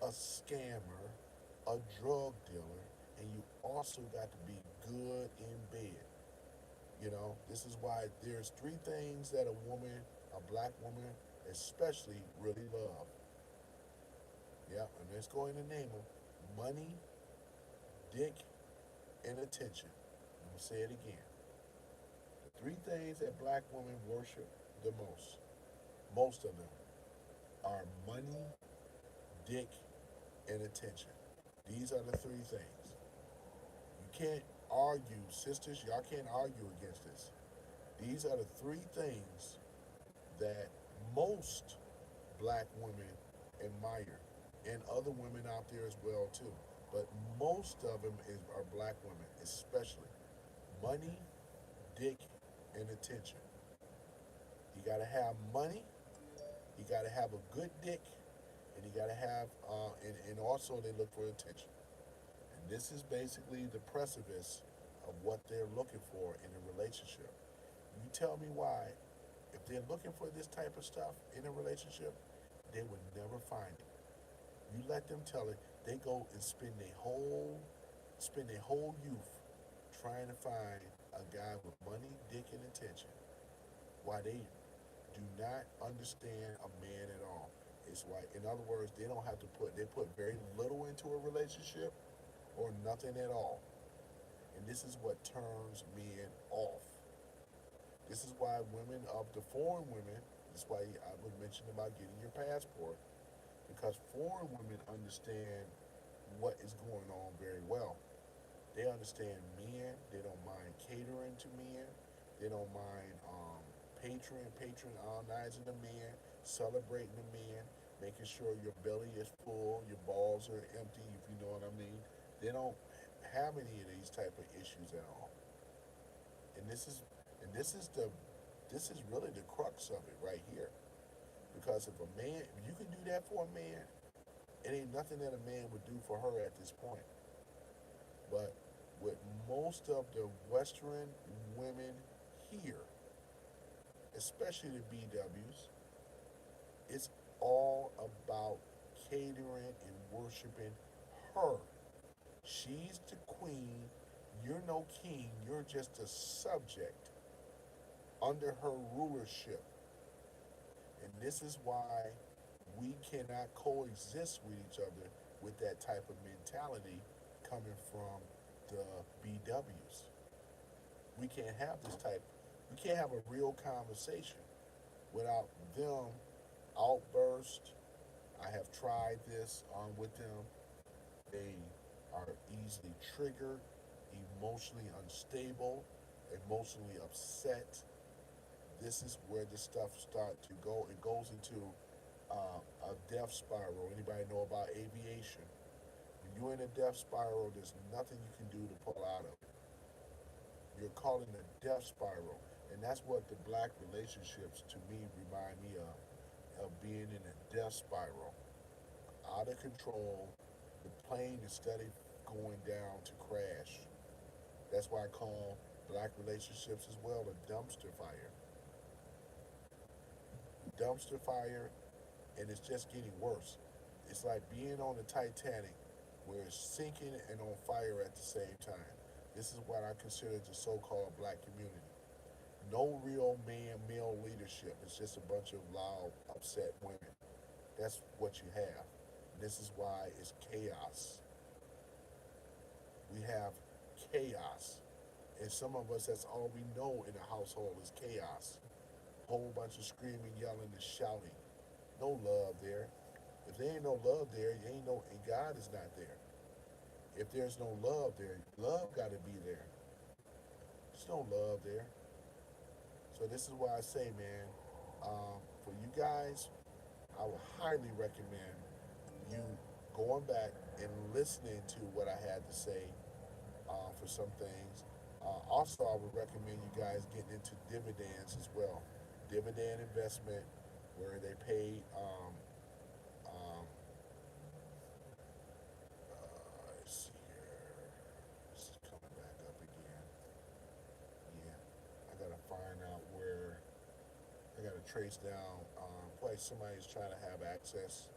a scammer, a drug dealer, and you also got to be good in bed. This is why there's three things that a woman, a black woman especially, really love. Yeah, and let's go in and name them: money, dick, and attention. I'm gonna say it again. The three things that black women worship the most of them, are money, dick, and attention. These are the three things. You can't argue, sisters, y'all can't argue against this. These are the three things that most black women admire, and other women out there as well too. But most of them are black women, especially money, dick, and attention. You gotta have money, you gotta have a good dick, and you gotta have, and also they look for attention. And this is basically the precipice of what they're looking for in a relationship. You tell me why, if they're looking for this type of stuff in a relationship, they would never find it. You let them tell it, they go and spend their whole youth trying to find a guy with money, dick, and attention. Why they do not understand a man at all. It's why, in other words, they put very little into a relationship or nothing at all. And this is what turns men off. This is why women of the foreign women, this is why I was mentioning about getting your passport, because foreign women understand what is going on very well. They understand men. They don't mind catering to men. They don't mind patronizing the man, celebrating the man, making sure your belly is full, your balls are empty, if you know what I mean. They don't have any of these type of issues at all. And this is really the crux of it right here. Because if you can do that for a man, it ain't nothing that a man would do for her at this point. But with most of the Western women here, especially the BWs, it's all about catering and worshiping her. She's the queen. You're no king. You're just a subject under her rulership. And this is why we cannot coexist with each other with that type of mentality coming from the BWs. We can't have this type, we can't have a real conversation without them outburst. I have tried this with them. They are easily triggered, emotionally unstable, emotionally upset. This is where the stuff starts to go. It goes into a death spiral. Anybody know about aviation? When you're in a death spiral, there's nothing you can do to pull out of it. You're caught in a death spiral. And that's what the black relationships to me remind me of being in a death spiral. Out of control, the plane is steady going down to crash. That's why I call black relationships as well a dumpster fire. Dumpster fire and it's just getting worse. It's like being on the Titanic where it's sinking and on fire at the same time. This is what I consider the so-called black community. No real male leadership. It's just a bunch of loud, upset women. That's what you have. This is why it's chaos. We have chaos. And some of us, that's all we know in a household is chaos. Whole bunch of screaming, yelling, and shouting. No love there. If there ain't no love there, you ain't no, and God is not there. If there's no love there, love got to be there. There's no love there. So this is why I say, man, for you guys, I would highly recommend you going back and listening to what I had to say for some things. Also, I would recommend you guys getting into dividends as well. Dividend investment, where they pay. Um, let's see here. This is coming back up again. Yeah, I gotta find out where. I gotta trace down. Probably somebody's trying to have access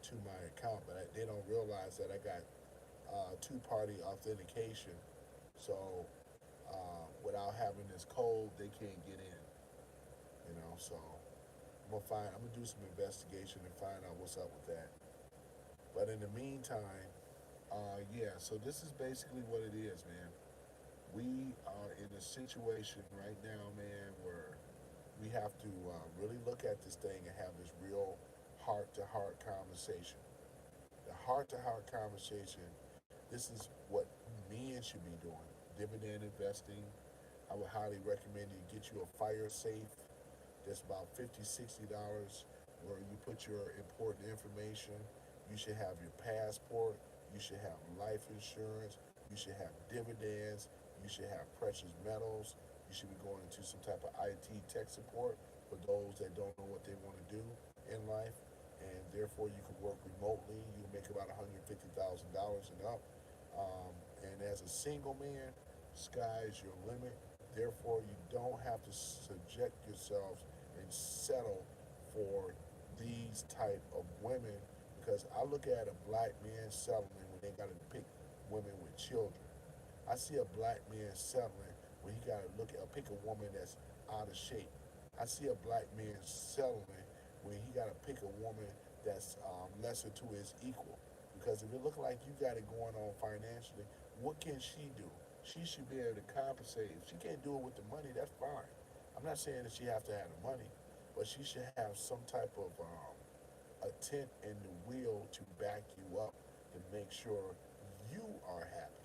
to my account, but they don't realize that I got two-party authentication. So without having this code, they can't get in. So I'm gonna do some investigation and find out what's up with that. But in the meantime, yeah. So this is basically what it is, man. We are in a situation right now, man, where we have to really look at this thing and have this real heart-to-heart conversation. The heart-to-heart conversation. This is what men should be doing. Dividend investing. I would highly recommend you get you a fire safe. That's about $50, $60, where you put your important information. You should have your passport. You should have life insurance. You should have dividends. You should have precious metals. You should be going into some type of IT tech support for those that don't know what they want to do in life. And therefore, you can work remotely. You make about $150,000 and up. And as a single man, sky is your limit. Therefore, you don't have to subject yourselves and settle for these type of women, because I look at a black man settling when they got to pick women with children. I see a black man settling when he got to pick a woman that's out of shape. I see a black man settling when he got to pick a woman that's lesser to his equal. Because if it look like you got it going on financially, what can she do? She should be able to compensate. If she can't do it with the money, that's fine. I'm not saying that she have to have the money, but she should have some type of a tent in the wheel to back you up to make sure you are happy,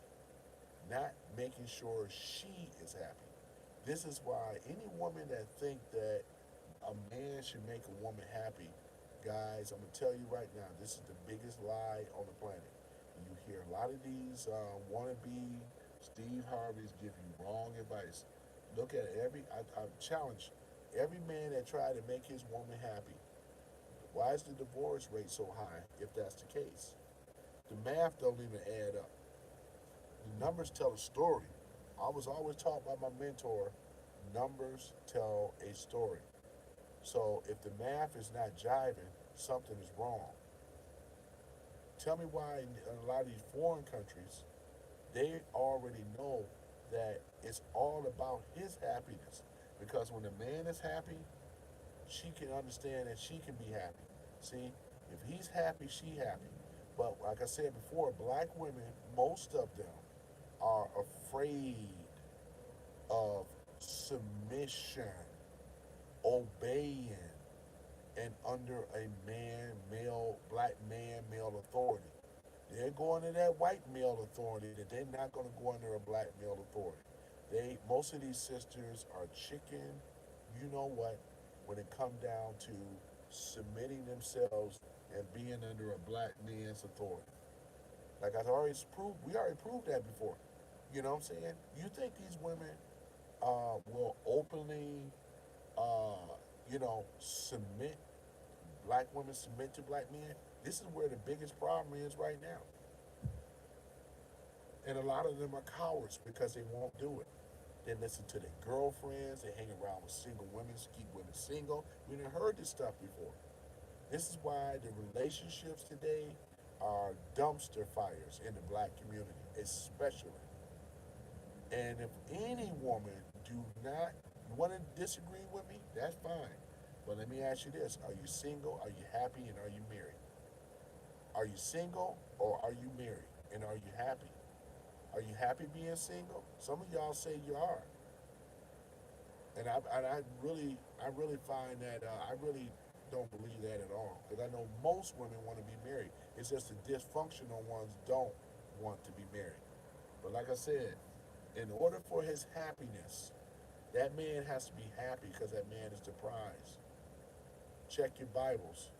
not making sure she is happy. This is why any woman that think that a man should make a woman happy, guys, I'm gonna tell you right now, this is the biggest lie on the planet. You hear a lot of these wannabe Steve Harveys give you wrong advice. Look at I challenge every man that tried to make his woman happy. Why is the divorce rate so high if that's the case? The math don't even add up. The numbers tell a story. I was always taught by my mentor, numbers tell a story. So if the math is not jiving, something is wrong. Tell me why in a lot of these foreign countries, they already know that it's all about his happiness. Because when the man is happy, she can understand that she can be happy. See, if he's happy, she happy. But like I said before, black women, most of them are afraid of submission, obeying, and under a black male authority. They're going to that white male authority that they're not going to go under a black male authority. Most of these sisters are chicken, you know what, when it come down to submitting themselves and being under a black man's authority. Like we already proved that before. You know what I'm saying? You think these women will openly, submit, black women submit to black men? This is where the biggest problem is right now. And a lot of them are cowards because they won't do it. They listen to their girlfriends, they hang around with single women, keep women single. We done heard this stuff before. This is why the relationships today are dumpster fires in the black community, especially. And if any woman do not want to disagree with me, that's fine. But let me ask you this: are you single? Are you happy? And are you married? Are you single or are you married? And are you happy? Are you happy being single? Some of y'all say you are, and I really find that I really don't believe that at all. Because I know most women want to be married. It's just the dysfunctional ones don't want to be married. But like I said, in order for his happiness, that man has to be happy because that man is the prize. Check your Bibles.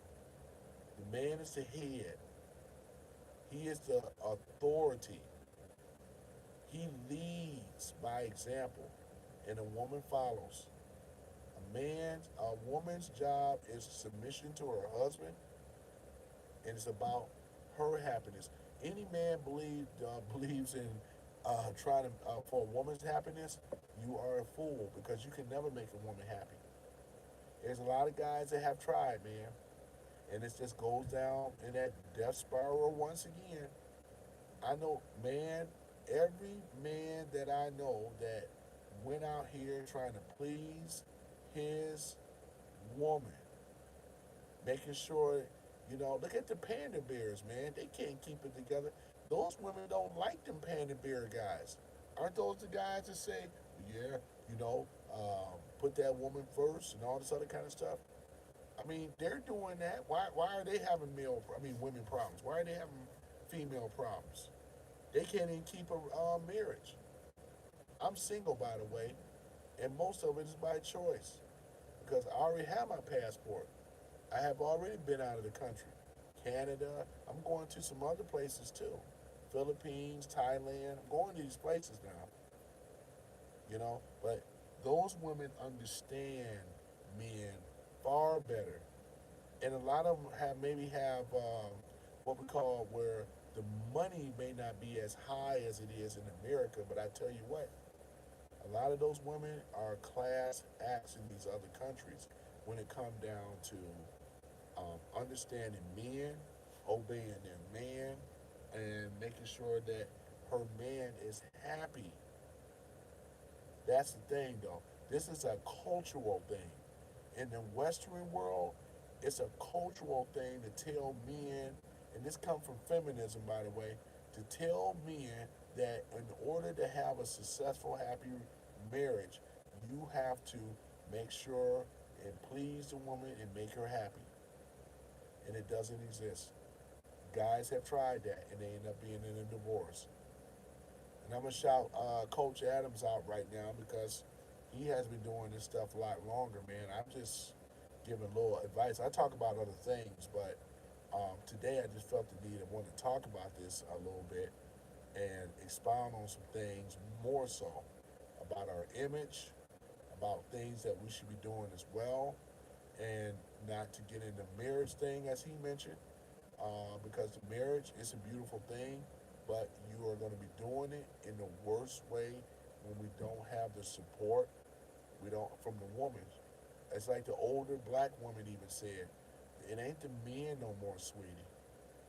The man is the head. He is the authority. He leads by example, and a woman follows. A woman's job is submission to her husband, and it's about her happiness. Any man believes in trying to for a woman's happiness, you are a fool because you can never make a woman happy. There's a lot of guys that have tried, man, and it just goes down in that death spiral once again. I know, man, every man that I know that went out here trying to please his woman, making sure, look at the panda bears, man. They can't keep it together. Those women don't like them panda bear guys. Aren't those the guys that say, yeah, put that woman first and all this other kind of stuff? I mean, they're doing that. Why are they having women problems? Why are they having female problems? They can't even keep a marriage. I'm single, by the way, and most of it is by choice because I already have my passport. I have already been out of the country. Canada. I'm going to some other places too. Philippines, Thailand. I'm going to these places now. But those women understand men far better, and a lot of them maybe have what we call where the money may not be as high as it is in America. But I tell you what, a lot of those women are class acts in these other countries when it comes down to understanding men, obeying their man, and making sure that her man is happy. That's the thing, though. This is a cultural thing. In the Western world, it's a cultural thing to tell men, and this comes from feminism, by the way, to tell men that in order to have a successful, happy marriage, you have to make sure and please the woman and make her happy. And it doesn't exist. Guys have tried that, and they end up being in a divorce. And I'm gonna shout Coach Adams out right now because he has been doing this stuff a lot longer, man. I'm just giving a little advice. I talk about other things, but today I just felt the need. I wanted to talk about this a little bit and expound on some things more so about our image, about things that we should be doing as well, and not to get into marriage thing as he mentioned, because the marriage is a beautiful thing, but you are going to be doing it in the worst way when we don't have the support we don't from the woman. It's like the older black woman even said, "It ain't the men no more, sweetie."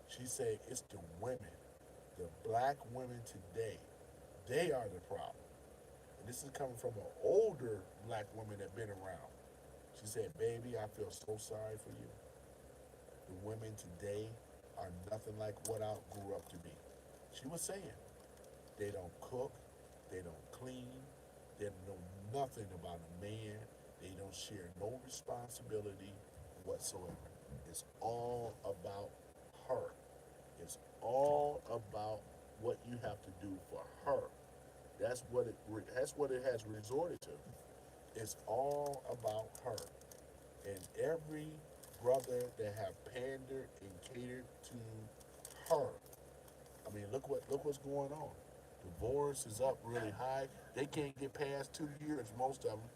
She said, "It's the women, the black women today. They are the problem." And this is coming from an older black woman that been around. She said, "Baby, I feel so sorry for you. The women today are nothing like what I grew up to be." She was saying they don't cook, they don't clean, they don't know nothing about a man, they don't share no responsibility whatsoever. It's all about her. It's all about what you have to do for her. That's what it has resorted to. It's all about her. And every brother that have pandered and catered to her. I mean, look what's going on. Divorce is up really high. They can't get past 2 years, most of them.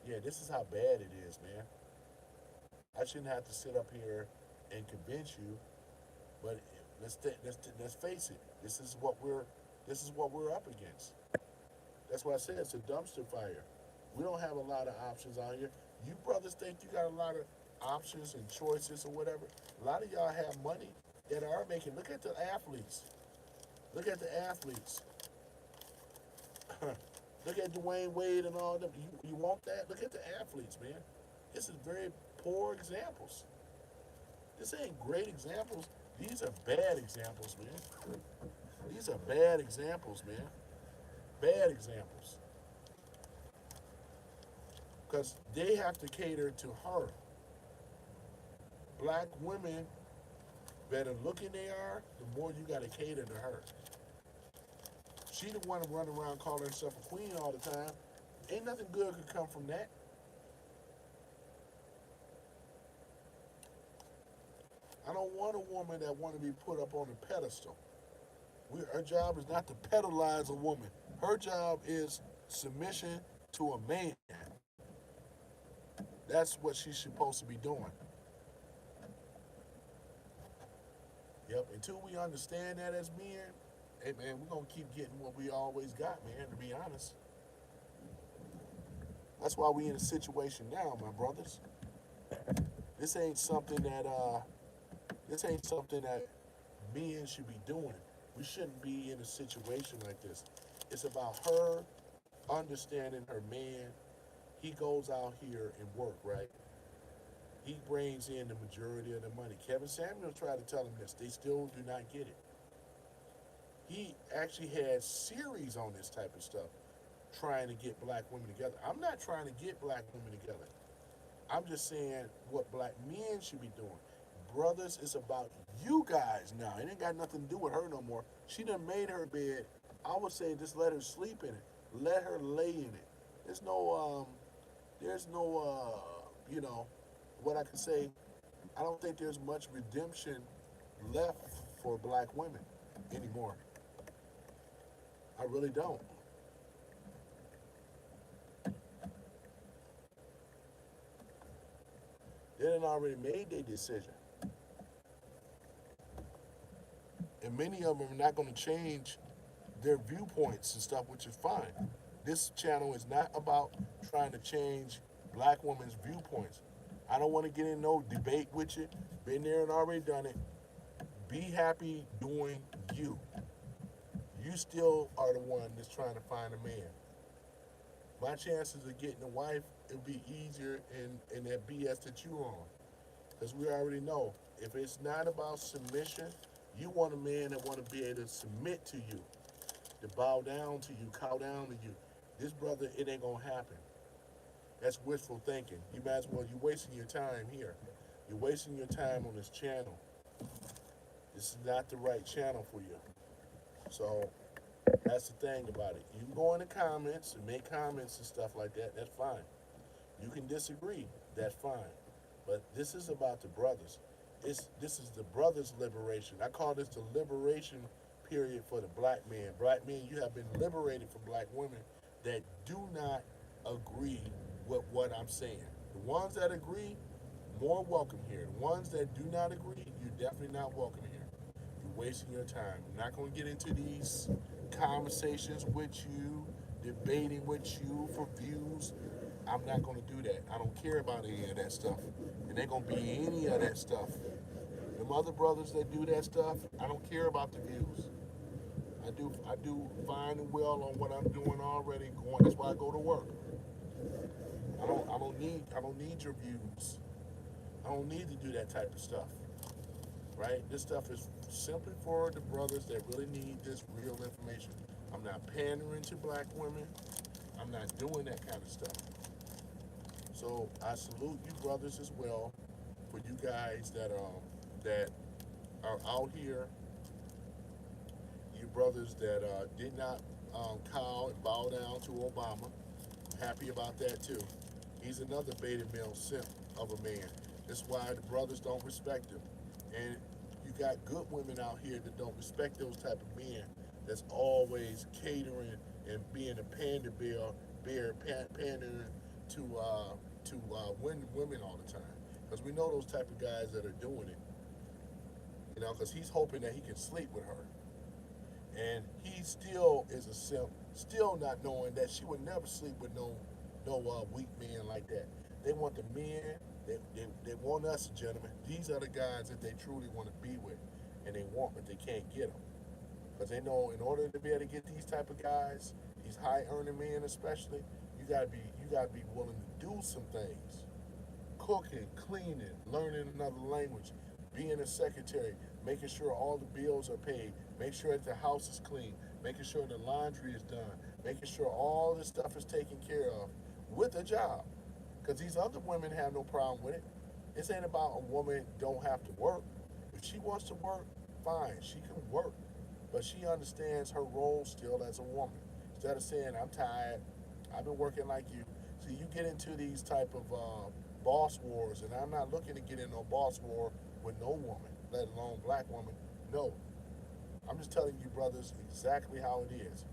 Yeah, this is how bad it is, man. I shouldn't have to sit up here and convince you, but let's face it. This is what we're up against. That's why I said it's a dumpster fire. We don't have a lot of options out here. You brothers think you got a lot of options and choices or whatever. A lot of y'all have money that are making. Look at the athletes. Look at the athletes. Look at Dwayne Wade and all them. You want that? Look at the athletes, man. This is very poor examples. This ain't great examples. These are bad examples, man. These are bad examples, man. Bad examples. Because they have to cater to her. Black women, better looking they are, the more you got to cater to her. She the one to run around calling herself a queen all the time. Ain't nothing good could come from that. I don't want a woman that want to be put up on a pedestal. Her job is not to pedalize a woman. Her job is submission to a man. That's what she's supposed to be doing. Yep, until we understand that as men, hey man, we're gonna keep getting what we always got, man, to be honest. That's why we in a situation now, my brothers. This ain't something that men should be doing. We shouldn't be in a situation like this. It's about her understanding her man. He goes out here and work, right? He brings in the majority of the money. Kevin Samuels tried to tell him this. They still do not get it. He actually had series on this type of stuff, trying to get black women together. I'm not trying to get black women together. I'm just saying what black men should be doing. Brothers, it's about you guys now. It ain't got nothing to do with her no more. She done made her bed. I would say just let her sleep in it. Let her lay in it. There's no, what I can say. I don't think there's much redemption left for black women anymore. I really don't. They done already made their decision. And many of them are not going to change their viewpoints and stuff, which is fine. This channel is not about trying to change black women's viewpoints. I don't want to get in no debate with you. Been there and already done it. Be happy doing you. You still are the one that's trying to find a man. My chances of getting a wife, it'll be easier in that BS that you're on. Because we already know, if it's not about submission, you want a man that want to be able to submit to you, to bow down to you, cow down to you. This brother, it ain't going to happen. That's wishful thinking. You might as well, you're wasting your time here. You're wasting your time on this channel. This is not the right channel for you. So that's the thing about it. You can go in the comments and make comments and stuff like that. That's fine. You can disagree. That's fine. But this is about the brothers. This is the brothers' liberation. I call this the liberation period for the black man. Black men, you have been liberated from black women that do not agree with what I'm saying. The ones that agree, more welcome here. The ones that do not agree, you're definitely not welcome here. You're wasting your time. I'm not going to get into these conversations with you, debating with you for views. I'm not going to do that. I don't care about any of that stuff. And ain't going to be any of that stuff. Them other brothers that do that stuff, I don't care about the views. I do fine and well on what I'm doing already. That's why I go to work. I don't need your views. I don't need to do that type of stuff. Right? This stuff is simply for the brothers that really need this real information. I'm not pandering to black women. I'm not doing that kind of stuff. So I salute you brothers as well, for you guys that are out here. You brothers that did not cow and bow down to Obama. I'm happy about that too. He's another beta male simp of a man. That's why the brothers don't respect him. And you got good women out here that don't respect those type of men that's always catering and being a pandering to win women all the time. Because we know those type of guys that are doing it. You know, because he's hoping that he can sleep with her. And he still is a simp, still not knowing that she would never sleep with no no weak men like that. They want the men. They want us, gentlemen. These are the guys that they truly want to be with, and they want, but they can't get them because they know in order to be able to get these type of guys, these high earning men especially, you gotta be willing to do some things, cooking, cleaning, learning another language, being a secretary, making sure all the bills are paid, make sure that the house is clean, making sure the laundry is done, making sure all this stuff is taken care of with a job. Because these other women have no problem with it. This ain't about a woman don't have to work. If she wants to work, fine, she can work. But she understands her role still as a woman. Instead of saying, I'm tired, I've been working like you. See, you get into these type of boss wars, and I'm not looking to get in no boss war with no woman, let alone black woman. No, I'm just telling you, brothers, exactly how it is.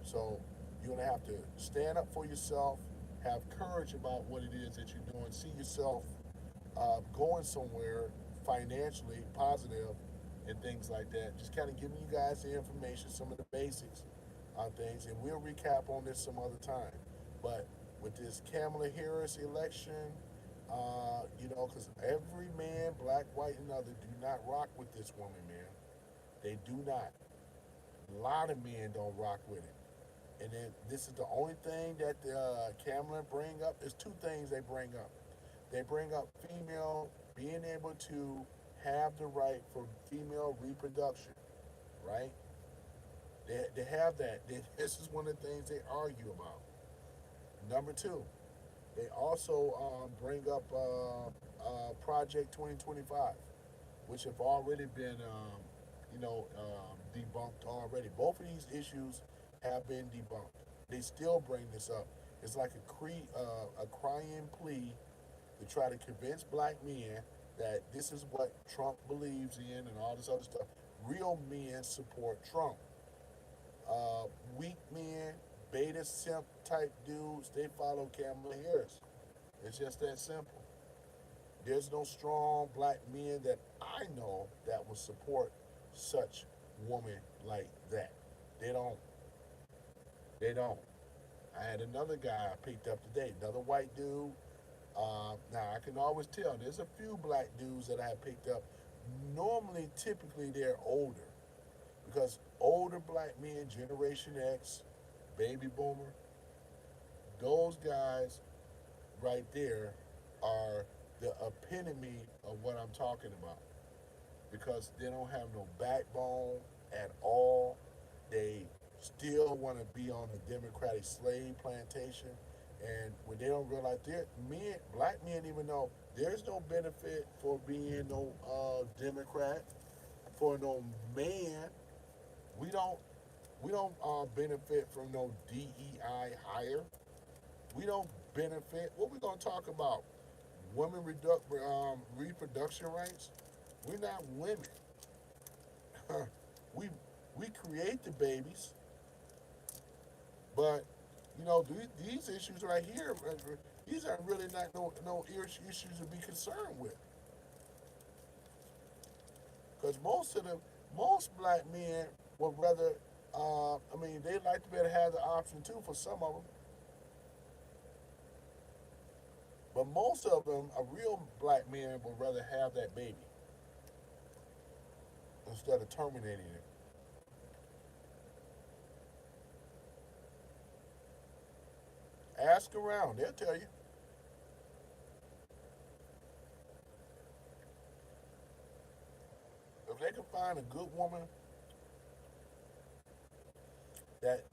So you're gonna have to stand up for yourself, have courage about what it is that you're doing, see yourself going somewhere financially positive and things like that. Just kind of giving you guys the information, some of the basics on things, and we'll recap on this some other time. But with this Kamala Harris election, because every man, black, white, and other, do not rock with this woman, man. They do not. A lot of men don't rock with it. And then this is the only thing that Kamala bring up. There's two things they bring up. They bring up female being able to have the right for female reproduction, right? They have that. This is one of the things they argue about. Number two, they also bring up Project 2025, which have already been, debunked already. Both of these issues have been debunked. They still bring this up. It's like a crying plea to try to convince black men that this is what Trump believes in and all this other stuff. Real men support Trump. Weak men, beta simp type dudes, they follow Kamala Harris. It's just that simple. There's no strong black men that I know that will support such woman like that. They don't. They don't. I had another guy I picked up today, another white dude. Now I can always tell there's a few black dudes that I have picked up. Normally, typically they're older because older black men, Generation X, baby boomer, those guys right there are the epitome of what I'm talking about because they don't have no backbone at all. They still want to be on the Democratic slave plantation. And when they don't realize men, black men even know there's no benefit for being no Democrat, for no man. We don't we don't benefit from no DEI hire. We don't benefit. What we gonna talk about? Reproduction rights. We're not women. we we create the babies, but these issues right here, these are really not no issues to be concerned with. Because most black men would rather. They like to be able to have the option too for some of them, but most of them, a real black man would rather have that baby instead of terminating it. Ask around; they'll tell you. If they can find a good woman that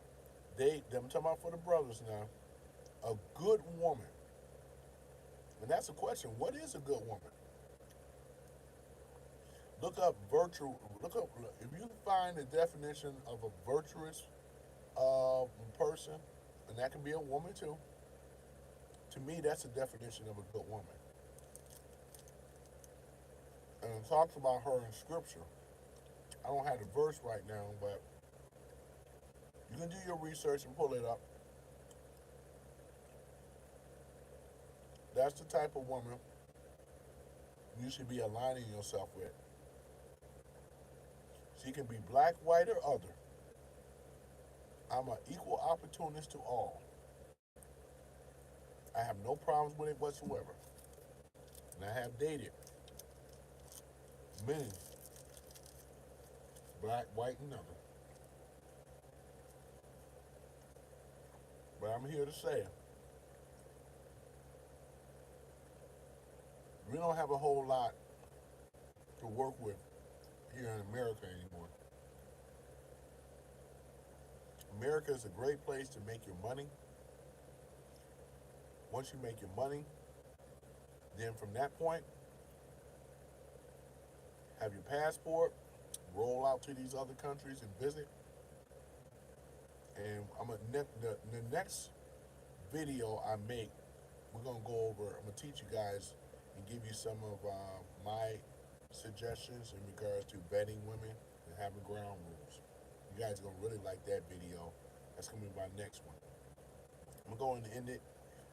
I'm talking about for the brothers now, a good woman, and that's a question. What is a good woman? Look up virtual. Look up if you find the definition of a virtuous person, and that can be a woman too. To me, that's the definition of a good woman. And it talks about her in scripture. I don't have the verse right now, but you can do your research and pull it up. That's the type of woman you should be aligning yourself with. She can be black, white, or other. I'm an equal opportunist to all. I have no problems with it whatsoever. And I have dated many, black, white, and other. But I'm here to say, we don't have a whole lot to work with here in America anymore. America is a great place to make your money. Once you make your money, then from that point, have your passport, roll out to these other countries and visit. And the next video I make, we're gonna go over. I'm gonna teach you guys and give you some of my suggestions in regards to vetting women and having ground rules. You guys are gonna really like that video. That's gonna be my next one. I'm going to end it,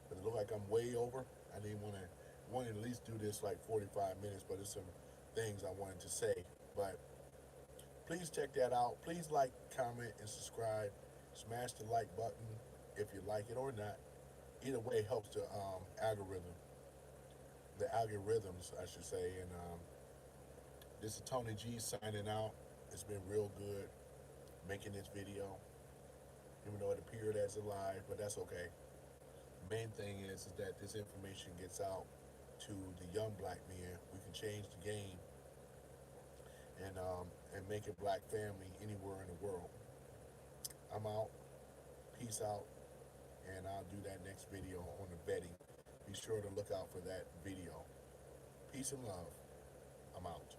but it looks like I'm way over. I didn't want to at least do this like 45 minutes, but there's some things I wanted to say. But please check that out. Please like, comment, and subscribe. Smash the like button if you like it or not. Either way helps the algorithms, I should say. And this is Tony G signing out. It's been real good making this video, even though it appeared as a lie, but that's okay. The main thing is that this information gets out to the young black men. We can change the game and make a black family anywhere in the world. I'm out. Peace out. And I'll do that next video on the vetting. Be sure to look out for that video. Peace and love. I'm out.